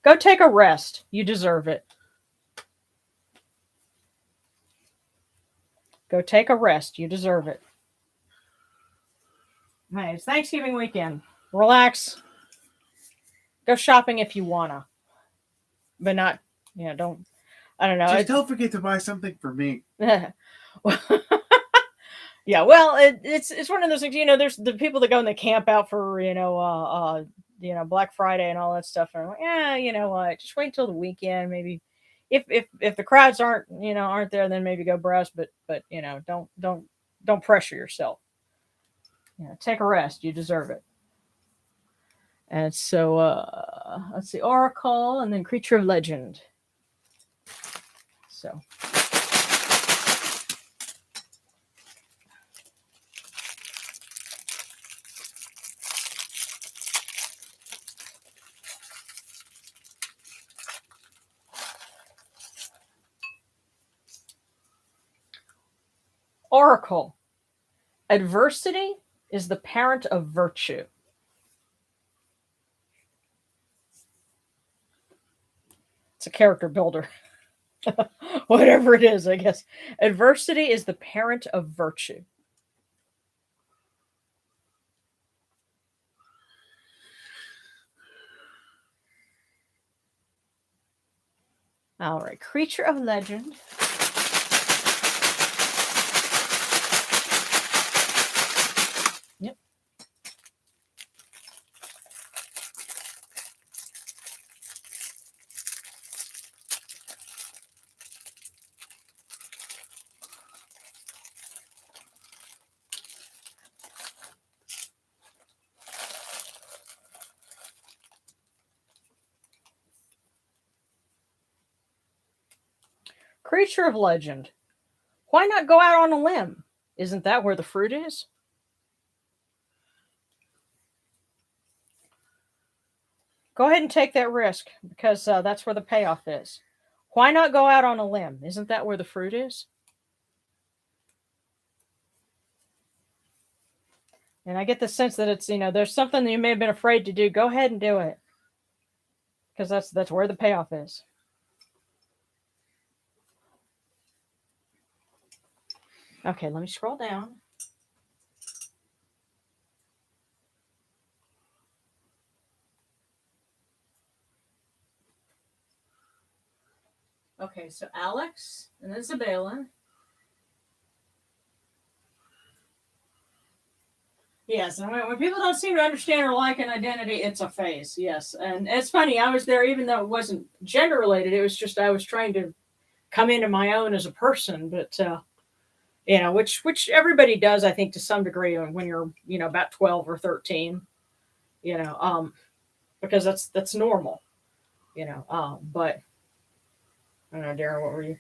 Go take a rest. You deserve it. Go take a rest. You deserve it. Hey, it's Thanksgiving weekend. Relax. Go shopping if you wanna, but not. Don't. I don't know. Just don't forget to buy something for me. Yeah, well, it's one of those things. There's the people that go and they camp out for Black Friday and all that stuff. And I'm like, yeah, you know what? Just wait until the weekend. Maybe if the crowds aren't there, then maybe go browse. But don't pressure yourself. Take a rest. You deserve it. And so let's see, Oracle and then Creature of Legend. So. Oracle. Adversity is the parent of virtue. It's a character builder. Whatever it is, I guess. Adversity is the parent of virtue. All right. Creature of Legend. Yep. Creature of Legend. Why not go out on a limb? Isn't that where the fruit is? Go ahead and take that risk because that's where the payoff is. Why not go out on a limb? Isn't that where the fruit is? And I get the sense that it's, there's something that you may have been afraid to do. Go ahead and do it. Because that's where the payoff is. Okay, let me scroll down. Okay, so Alex and then Isabella. Yes, and when people don't seem to understand or like an identity, it's a phase. Yes, and it's funny. I was there even though it wasn't gender related. It was just I was trying to come into my own as a person, but which everybody does, I think, to some degree when you're about 12 or 13, because that's normal, But I don't know, Darren, what were you?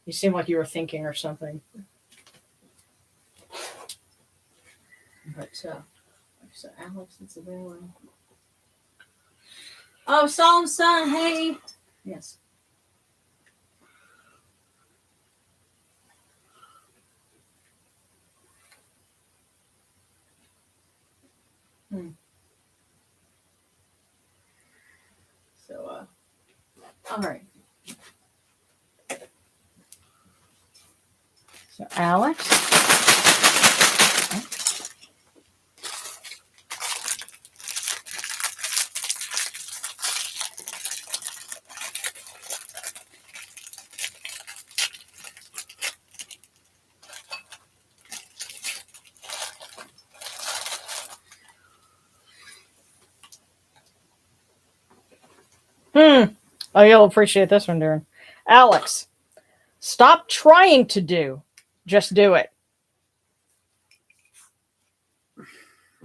You seem like you were thinking or something. But so Alex, it's available. Oh, Saul's son, hey. Yes. So, all right. So, Alex. Oh, you'll appreciate this one, Darren. Alex, stop trying to do. Just do it.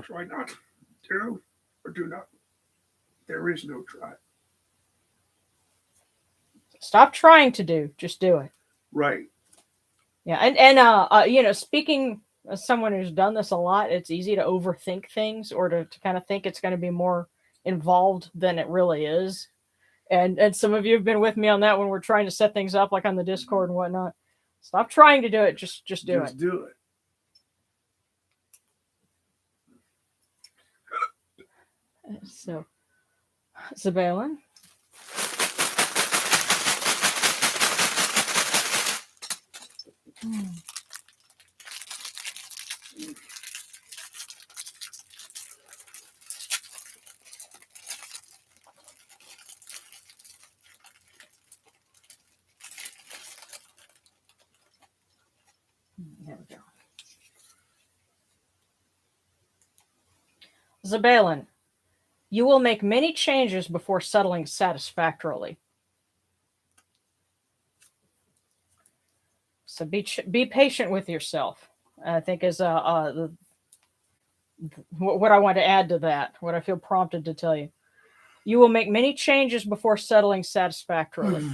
Try not. Do or do not. There is no try. Stop trying to do. Just do it. Right. Yeah, and speaking as someone who's done this a lot, it's easy to overthink things or to kind of think it's going to be more involved than it really is. And some of you have been with me on that when we're trying to set things up, like on the Discord and whatnot. Stop trying to do it. Just do it. Just do it. So, Isabella. There we go. Zabalin, you will make many changes before settling satisfactorily. So be patient with yourself. I think is what I want to add to that. What I feel prompted to tell you. You will make many changes before settling satisfactorily.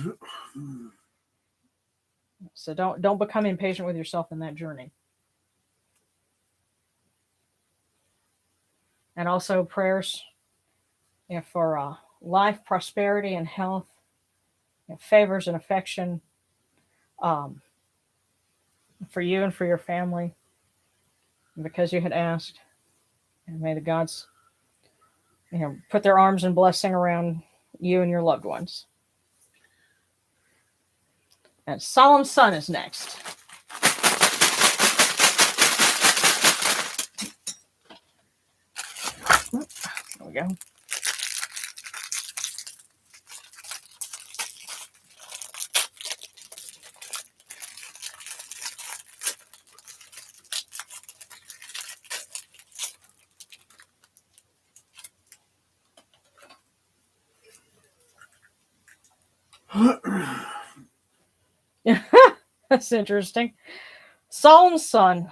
So don't become impatient with yourself in that journey. And also prayers for life, prosperity, and health, favors and affection for you and for your family, because you had asked. And may the gods put their arms and blessing around you and your loved ones. And Solemn Sun is next. There we go. That's interesting. Solemn Sun.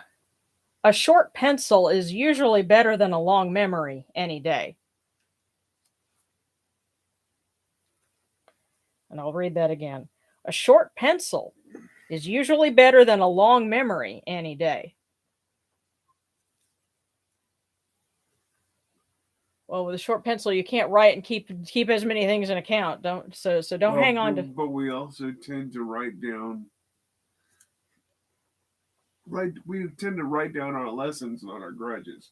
A short pencil is usually better than a long memory any day. And I'll read that again. A short pencil is usually better than a long memory any day. Well, with a short pencil, you can't write and keep as many things in account. Don't hang on to. But we also tend to write down. We tend to write down our lessons, not our grudges.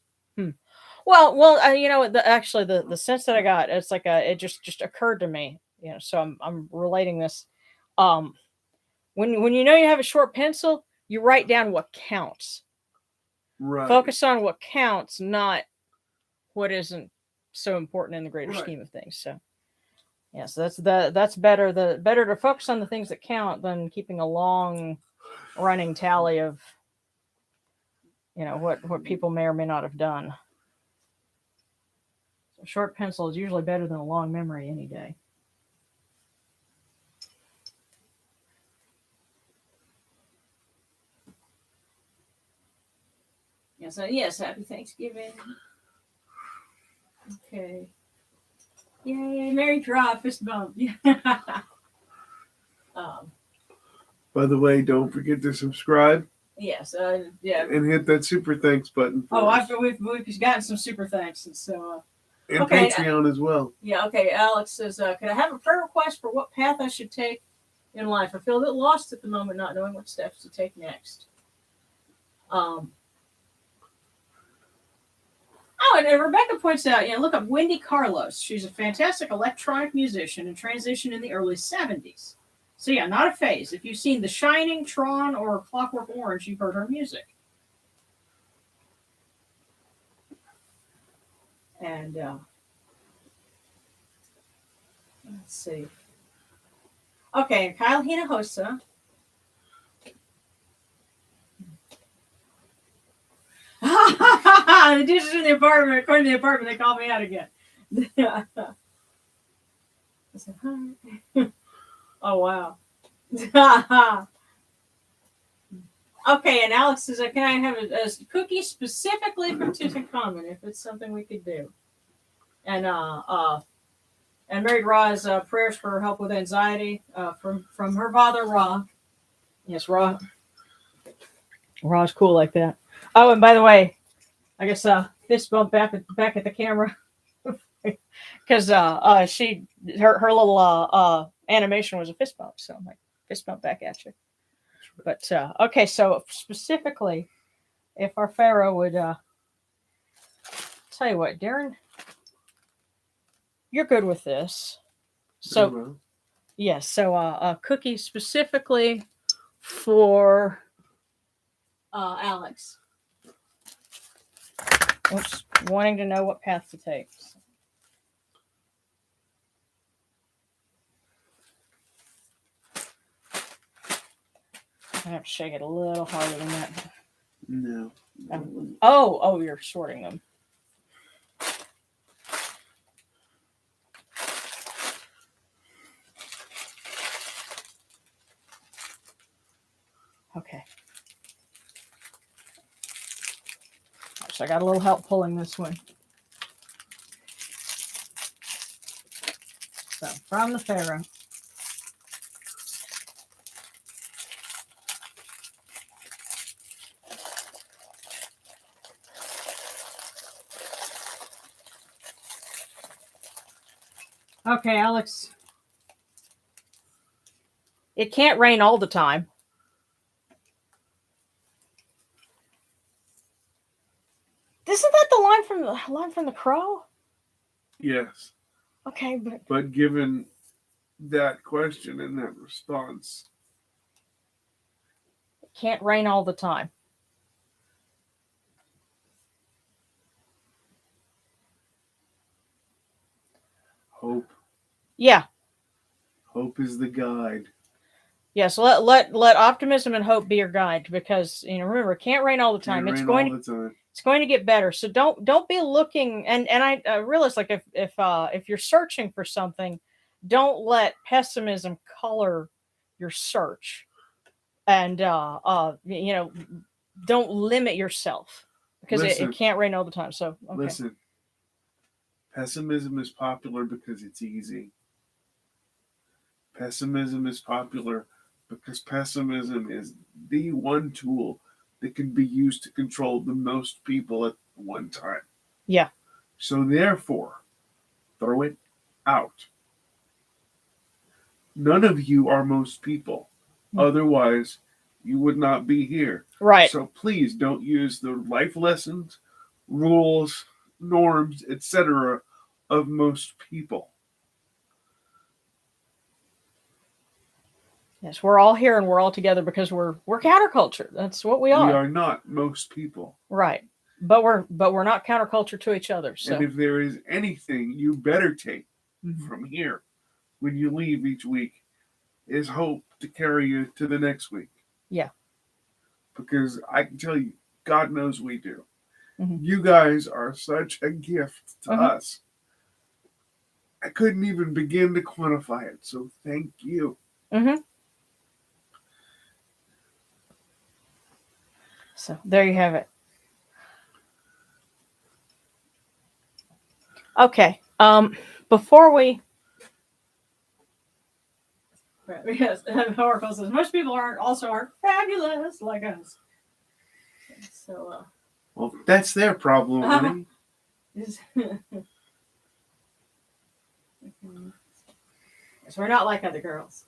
Well, the sense that I got, it's like it just occurred to me. So I'm relating this. When you have a short pencil, you write down what counts. Right. Focus on what counts, not what isn't so important in the greater scheme of things. So, Yes, that's better. The better to focus on the things that count than keeping a long running tally of what people may or may not have done. A short pencil is usually better than a long memory any day. Yeah, so yes, happy Thanksgiving. Okay. Yay, Merry Drop, fist bump. By the way, don't forget to subscribe. Yes, yeah. And hit that super thanks button. We've gotten some super thanks, and so. And okay, Patreon as well. Yeah, okay. Alex says, could I have a prayer request for what path I should take in life? I feel a bit lost at the moment, not knowing what steps to take next. Oh, and Rebecca points out, look up Wendy Carlos. She's a fantastic electronic musician and transitioned in the early 70s. So yeah, not a phase. If you've seen The Shining, Tron, or Clockwork Orange, you've heard her music. And let's see. Okay, Kyle Hinojosa. The dishes in the apartment. According to the apartment, they called me out again. Oh wow. Okay, and Alex says, "Can I have a cookie specifically from Tutankhamun if it's something we could do?" And Married Ra's prayers for help with anxiety from her father Ra. Yes, Ra. Ra's cool like that. Oh, and by the way, I guess fist bump back at the camera because her little animation was a fist bump, so I'm like fist bump back at you. But okay, so specifically, if our Pharaoh would tell you what, Darren, you're good with this. So yes, so a cookie specifically for Alex. Oops, wanting to know what path to take. I have to shake it a little harder than that. No. Oh, you're sorting them. Okay. So I got a little help pulling this one. So from the Pharaoh. Okay, Alex. It can't rain all the time. Isn't that the line from the Crow? Yes. Okay, but given that question and that response, it can't rain all the time. Hope. Yeah. Hope is the guide. Yes, let optimism and hope be your guide, because remember, it can't rain all the time. It's going to get better. So don't be looking, and I realize, like, if you're searching for something, don't let pessimism color your search, and don't limit yourself, because it can't rain all the time. So okay. Listen, pessimism is popular because it's easy. Pessimism is popular because pessimism is the one tool that can be used to control the most people at one time. Yeah. So therefore, throw it out. None of you are most people. Otherwise, you would not be here. Right. So please don't use the life lessons, rules, norms, etc. of most people. Yes, we're all here and we're all together because we're counterculture. That's what we are. We are not most people. Right. But we're not counterculture to each other. So. And if there is anything you better take from here, when you leave each week is hope to carry you to the next week. Yeah. Because I can tell you, God knows we do. Mm-hmm. You guys are such a gift to us. I couldn't even begin to quantify it. So thank you. Mm-hmm. So there you have it. Okay. Before we yes, Oracle says most people aren't fabulous like us. So well, that's their problem, honey. So we're not like other girls.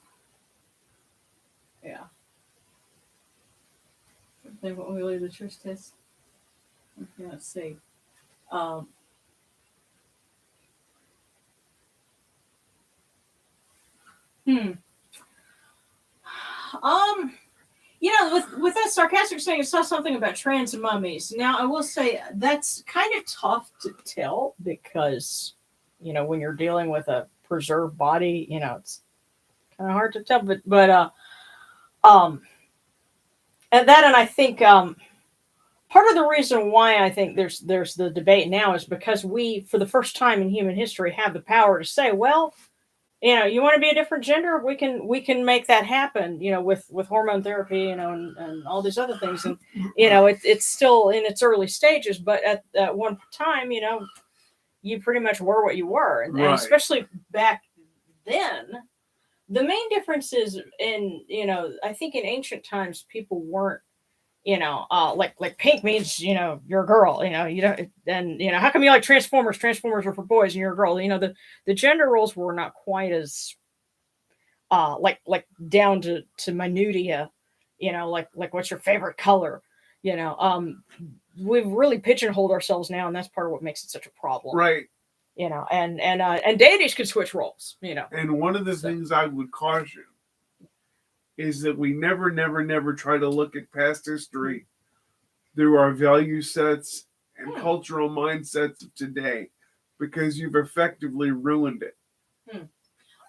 Yeah. Then what we leave the church test. Okay, let's see. With that sarcastic saying, I saw something about trans mummies. Now, I will say that's kind of tough to tell because, when you're dealing with a preserved body, it's kind of hard to tell. And I think part of the reason why I think there's the debate now is because we, for the first time in human history, have the power to say, well, you want to be a different gender, we can make that happen, with hormone therapy, and all these other things. And, it's still in its early stages, but at one time, you pretty much were what you were. And especially back then, the main difference is I think in ancient times, people weren't, like pink means, you're a girl, you don't, and, how come you like Transformers? Transformers are for boys and you're a girl. The gender roles were not quite as, like down to minutia, like what's your favorite color? We've really pigeonholed ourselves now, and that's part of what makes it such a problem. Right. And deities could switch roles, And one of the things I would caution is that we never try to look at past history through our value sets and cultural mindsets of today, because you've effectively ruined it.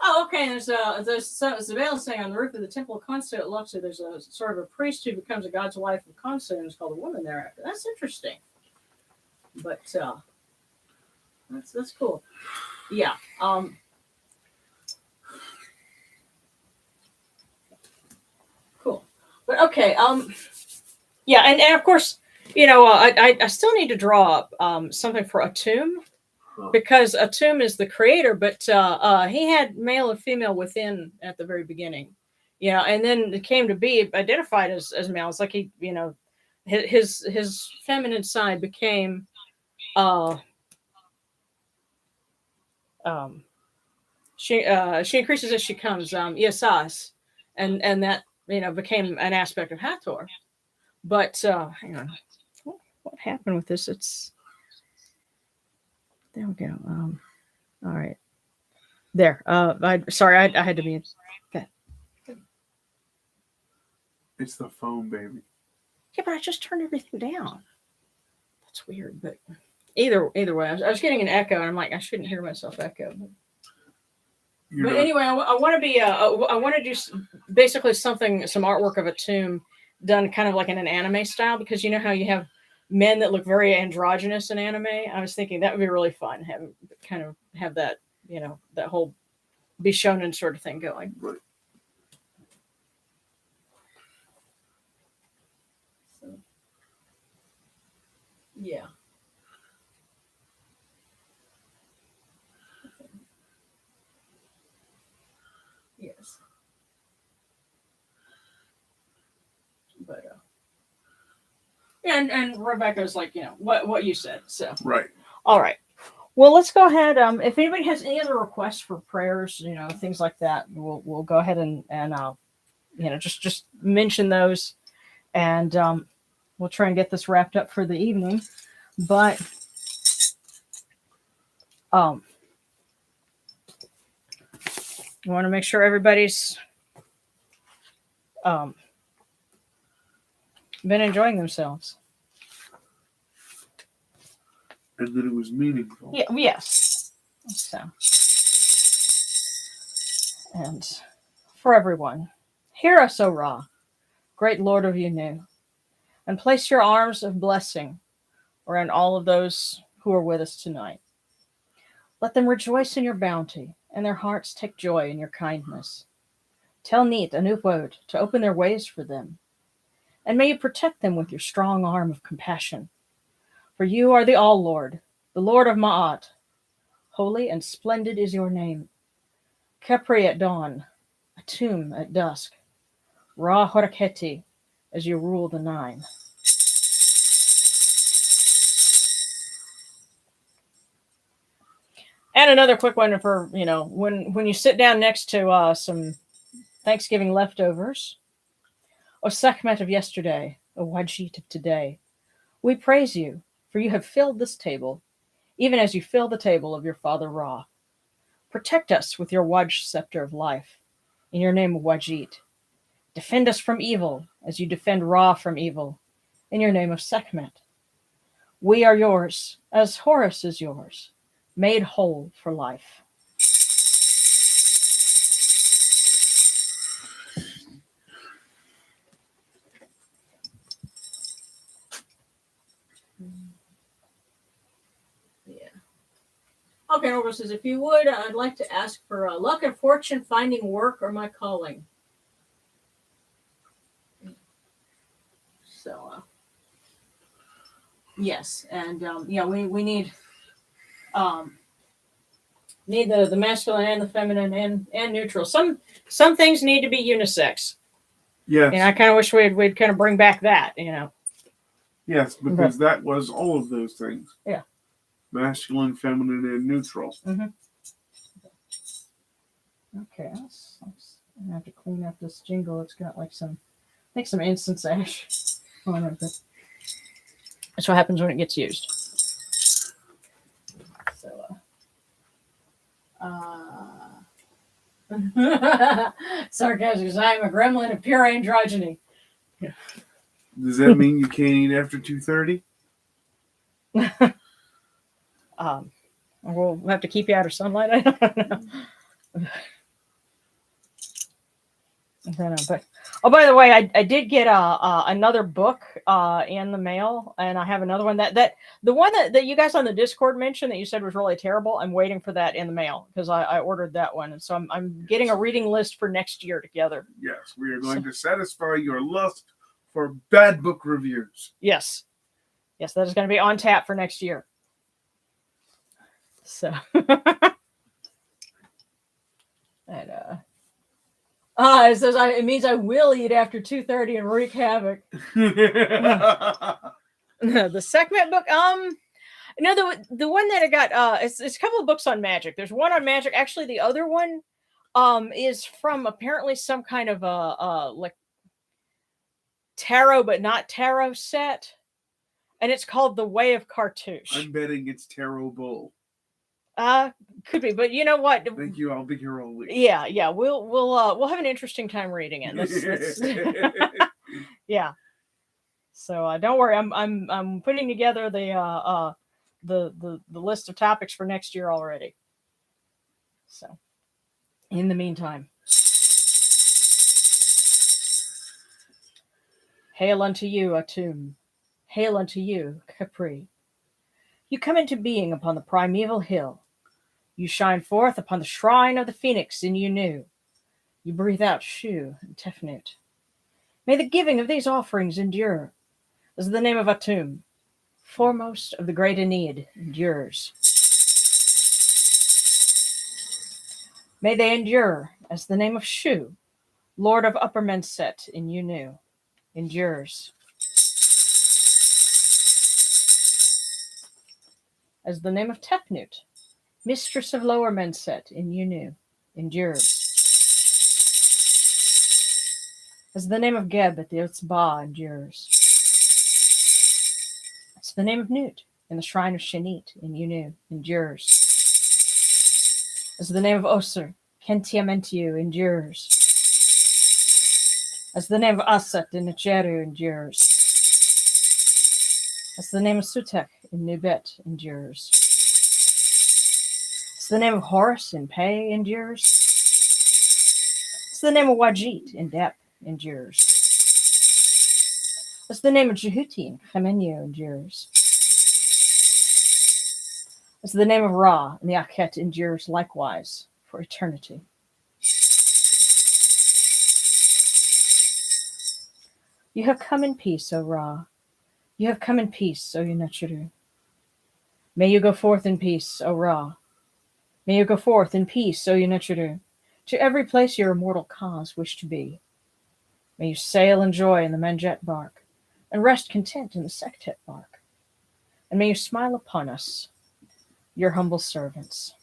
Oh, okay. There's surveillance saying on the roof of the temple of Constance at Luxor, there's a sort of a priest who becomes a god's wife of Constance, and it's called a woman thereafter. That's interesting. But that's cool. Yeah. Cool. But okay. Yeah, and of course, I still need to draw up something for Atum, because Atum is the creator, but he had male and female within at the very beginning, and then it came to be identified as male. It's like he, his feminine side became she increases as she comes, Yasas, and that became an aspect of Hathor. But hang on, what happened with this? There we go. All right, there. I had to be. Okay. It's the phone, baby. Yeah, but I just turned everything down. That's weird, but either way, I was getting an echo, and I'm like, I shouldn't hear myself echo. But anyway, I want to be. I want to do basically some artwork of a tomb done kind of like in an anime style, because you know how you have men that look very androgynous in anime. I was thinking that would be really fun. Have that, that whole be shonen sort of thing going. Right. So, yeah. Yes. But and Rebecca's like, what you said. So right. All right. Well, let's go ahead. If anybody has any other requests for prayers, things like that, we'll go ahead and just mention those, and we'll try and get this wrapped up for the evening. But I want to make sure everybody's been enjoying themselves. And that it was meaningful. Yeah. Yes. So. And for everyone, hear us, O Ra, great Lord of Yanu, and place your arms of blessing around all of those who are with us tonight. Let them rejoice in your bounty, and their hearts take joy in your kindness. Tell Neat and Upwode to open their ways for them, and may you protect them with your strong arm of compassion. For you are the All-Lord, the Lord of Ma'at. Holy and splendid is your name. Khepri at dawn, Atum at dusk, Ra Horaketi as you rule the nine. And another quick one for, when you sit down next to some Thanksgiving leftovers, O Sekhmet of yesterday, O Wajit of today, we praise you, for you have filled this table, even as you fill the table of your father Ra. Protect us with your Waj scepter of life, in your name of Wajit. Defend us from evil, as you defend Ra from evil, in your name of Sekhmet. We are yours, as Horus is yours, made whole for life. Yeah. Okay, Norval says, if you would, I'd like to ask for luck and fortune finding work or my calling. So, yes, and we need the masculine and the feminine and neutral. Some things need to be unisex. Yes. And I kind of wish we'd kind of bring back that, Yes, because that was all of those things. Yeah. Masculine, feminine, and neutral. Mm-hmm. Okay, I have to clean up this jingle. It's got like some incense ash on it. But that's what happens when it gets used. So, sarcasm because I am a gremlin of pure androgyny. Yeah. Does that mean you can't eat after 2:30? We'll have to keep you out of sunlight. I don't know. But by the way, I did get another book in the mail, and I have another one that the one that you guys on the Discord mentioned that you said was really terrible. I'm waiting for that in the mail because I ordered that one, and so I'm getting a reading list for next year together. Yes, we are going to satisfy your lust for bad book reviews. Yes, that is going to be on tap for next year. So, and it says it means I will eat after 2:30 and wreak havoc. The Sekhmet book, the one that I got, it's a couple of books on magic. There's one on magic. Actually, the other one, is from apparently some kind of like tarot, but not tarot set, and it's called The Way of Cartouche. I'm betting it's Tarot Bull. Could be, but you know what? Thank you. I'll be here all week. Yeah. We'll have an interesting time reading it. That's yeah. So don't worry. I'm putting together the list of topics for next year already. So, in the meantime, hail unto you, Atum. Hail unto you, Khepri. You come into being upon the primeval hill. You shine forth upon the shrine of the phoenix in Yanu. You breathe out Shu and Tefnut. May the giving of these offerings endure, as the name of Atum, foremost of the great Aeneid, endures. May they endure, as the name of Shu, Lord of Upper Menset in Yunu, endures. As the name of Tefnut, Mistress of Lower Menset in Yunu, endures. As the name of Geb at the Otzba endures. As the name of Nut in the shrine of Shenit in Yunu endures. As the name of Osir, Kentiamentiu endures. As the name of Asat in Nigeru endures. As the name of Sutek in Nubet endures. As the name of Horus in Pei endures. What's the name of Wajid in Dep in Jers? What's the name of Jehuti in Chemenio in Jers? What's the name of Ra in the Akhet in Jers likewise for eternity? You have come in peace, O Ra. You have come in peace, O Yunachuru. May you go forth in peace, O Ra. May you go forth in peace, O Yunachuru, to every place your immortal cause wish to be. May you sail in joy in the Manjet bark, and rest content in the Sektet bark. And may you smile upon us, your humble servants.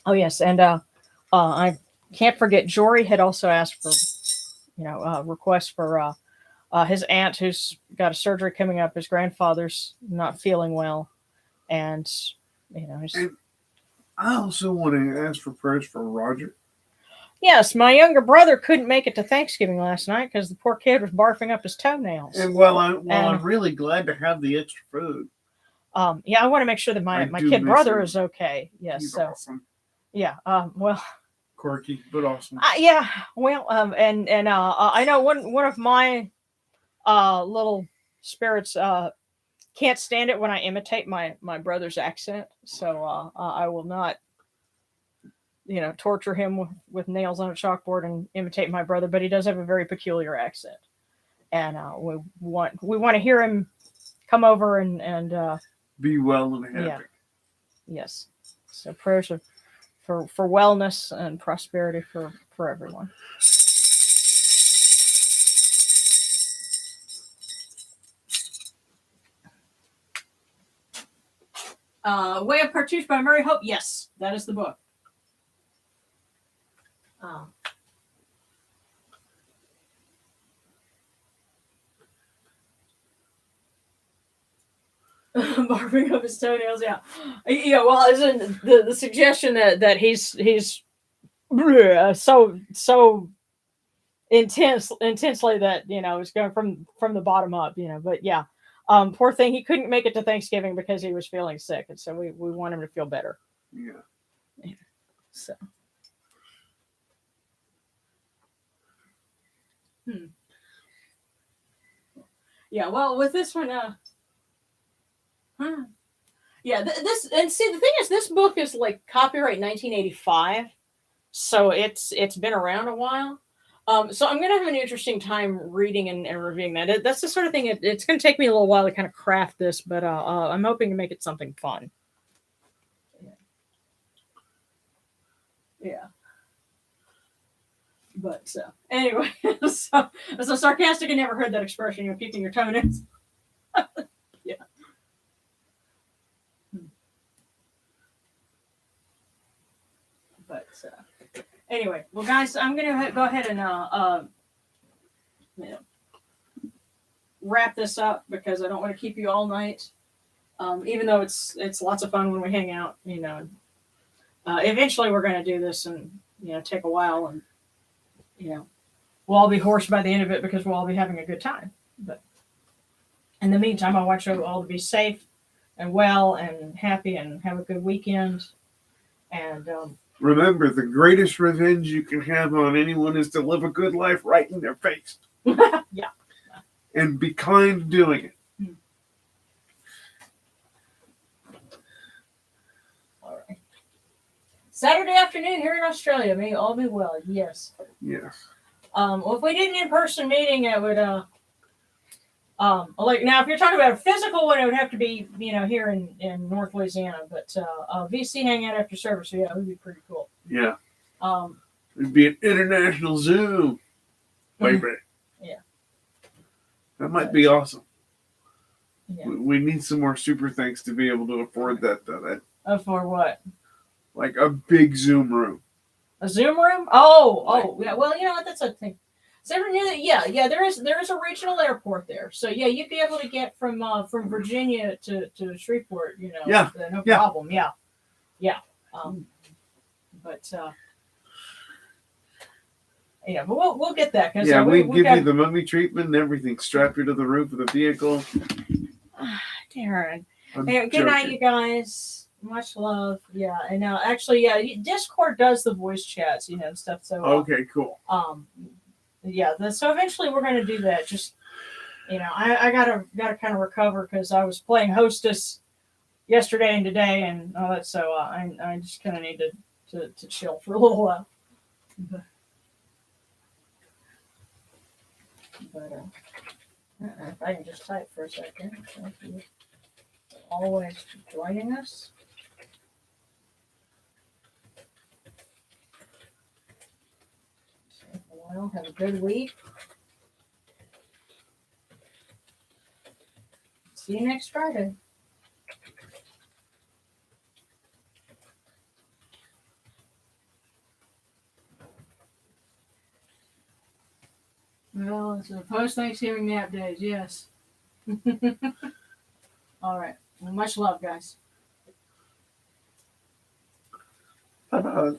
Oh yes, and I can't forget, Jory had also asked for, requests for his aunt who's got a surgery coming up. His grandfather's not feeling well, and And I also want to ask for prayers for Roger. Yes, my younger brother couldn't make it to Thanksgiving last night because the poor kid was barfing up his toenails. And I'm really glad to have the extra food. Yeah, I want to make sure that my kid brother is okay. Yes, He's so awesome. yeah. Quirky but awesome. Yeah. Well, and I know one of my little spirits can't stand it when I imitate my brother's accent, so I will not, torture him with nails on a chalkboard and imitate my brother. But he does have a very peculiar accent, and we want to hear him come over and be well and happy. Yeah. Yes. So prayers for wellness and prosperity for everyone. Way of Cartouche by Murray Hope. Yes, that is the book. Barfing up his toenails, yeah. Well, isn't the suggestion that he's so intensely that it's going from the bottom up, but yeah. Poor thing, he couldn't make it to Thanksgiving because he was feeling sick, and so we want him to feel better. Yeah. So. Yeah. Well, with this one, yeah. This and see the thing is, this book is like copyright 1985, so it's been around a while. So I'm going to have an interesting time reading and reviewing that. That's the sort of thing, it's going to take me a little while to kind of craft this, but I'm hoping to make it something fun. Yeah. But anyway, so sarcastic. I never heard that expression, keeping your toenails. Yeah. But anyway, well, guys, I'm gonna go ahead and wrap this up because I don't want to keep you all night. Even though it's lots of fun when we hang out, eventually we're gonna do this and take a while, and we'll all be hoarse by the end of it because we'll all be having a good time. But in the meantime, I want you all to be safe and well and happy and have a good weekend. And remember, the greatest revenge you can have on anyone is to live a good life right in their face. Yeah. And be kind doing it. All right. Saturday afternoon here in Australia. May you all be well. Yes. Yes. Well, if we did an in-person meeting, it would like now, if you're talking about a physical one, it would have to be here in North Louisiana. But VC hangout after service, so yeah, it would be pretty cool. Yeah. It'd be an international Zoom. Baby. Yeah. That might be awesome. Yeah. We need some more super thanks to be able to afford that, though. For what? Like a big Zoom room. A Zoom room? Oh, yeah. Well, you know what? That's a thing. So yeah. There is a regional airport there. So yeah, you'd be able to get from Virginia to Shreveport. Yeah. No problem. Yeah. But but we'll get that. Yeah, we give you the mummy treatment and everything. Strap you to the roof of the vehicle. Darren. Hey, good night, you guys. Much love. Yeah, I know. Actually, yeah, Discord does the voice chats, and stuff. So Okay, cool. Yeah. So eventually we're gonna do that. Just I gotta kind of recover because I was playing Hostess yesterday and today and all that. So I just kind of need to chill for a little while. But if I can just type for a second. Thank you always for joining us. Well, have a good week. See you next Friday. Well, it's a post-Thanksgiving nap days, yes. All right. Well, much love, guys. Bye-bye.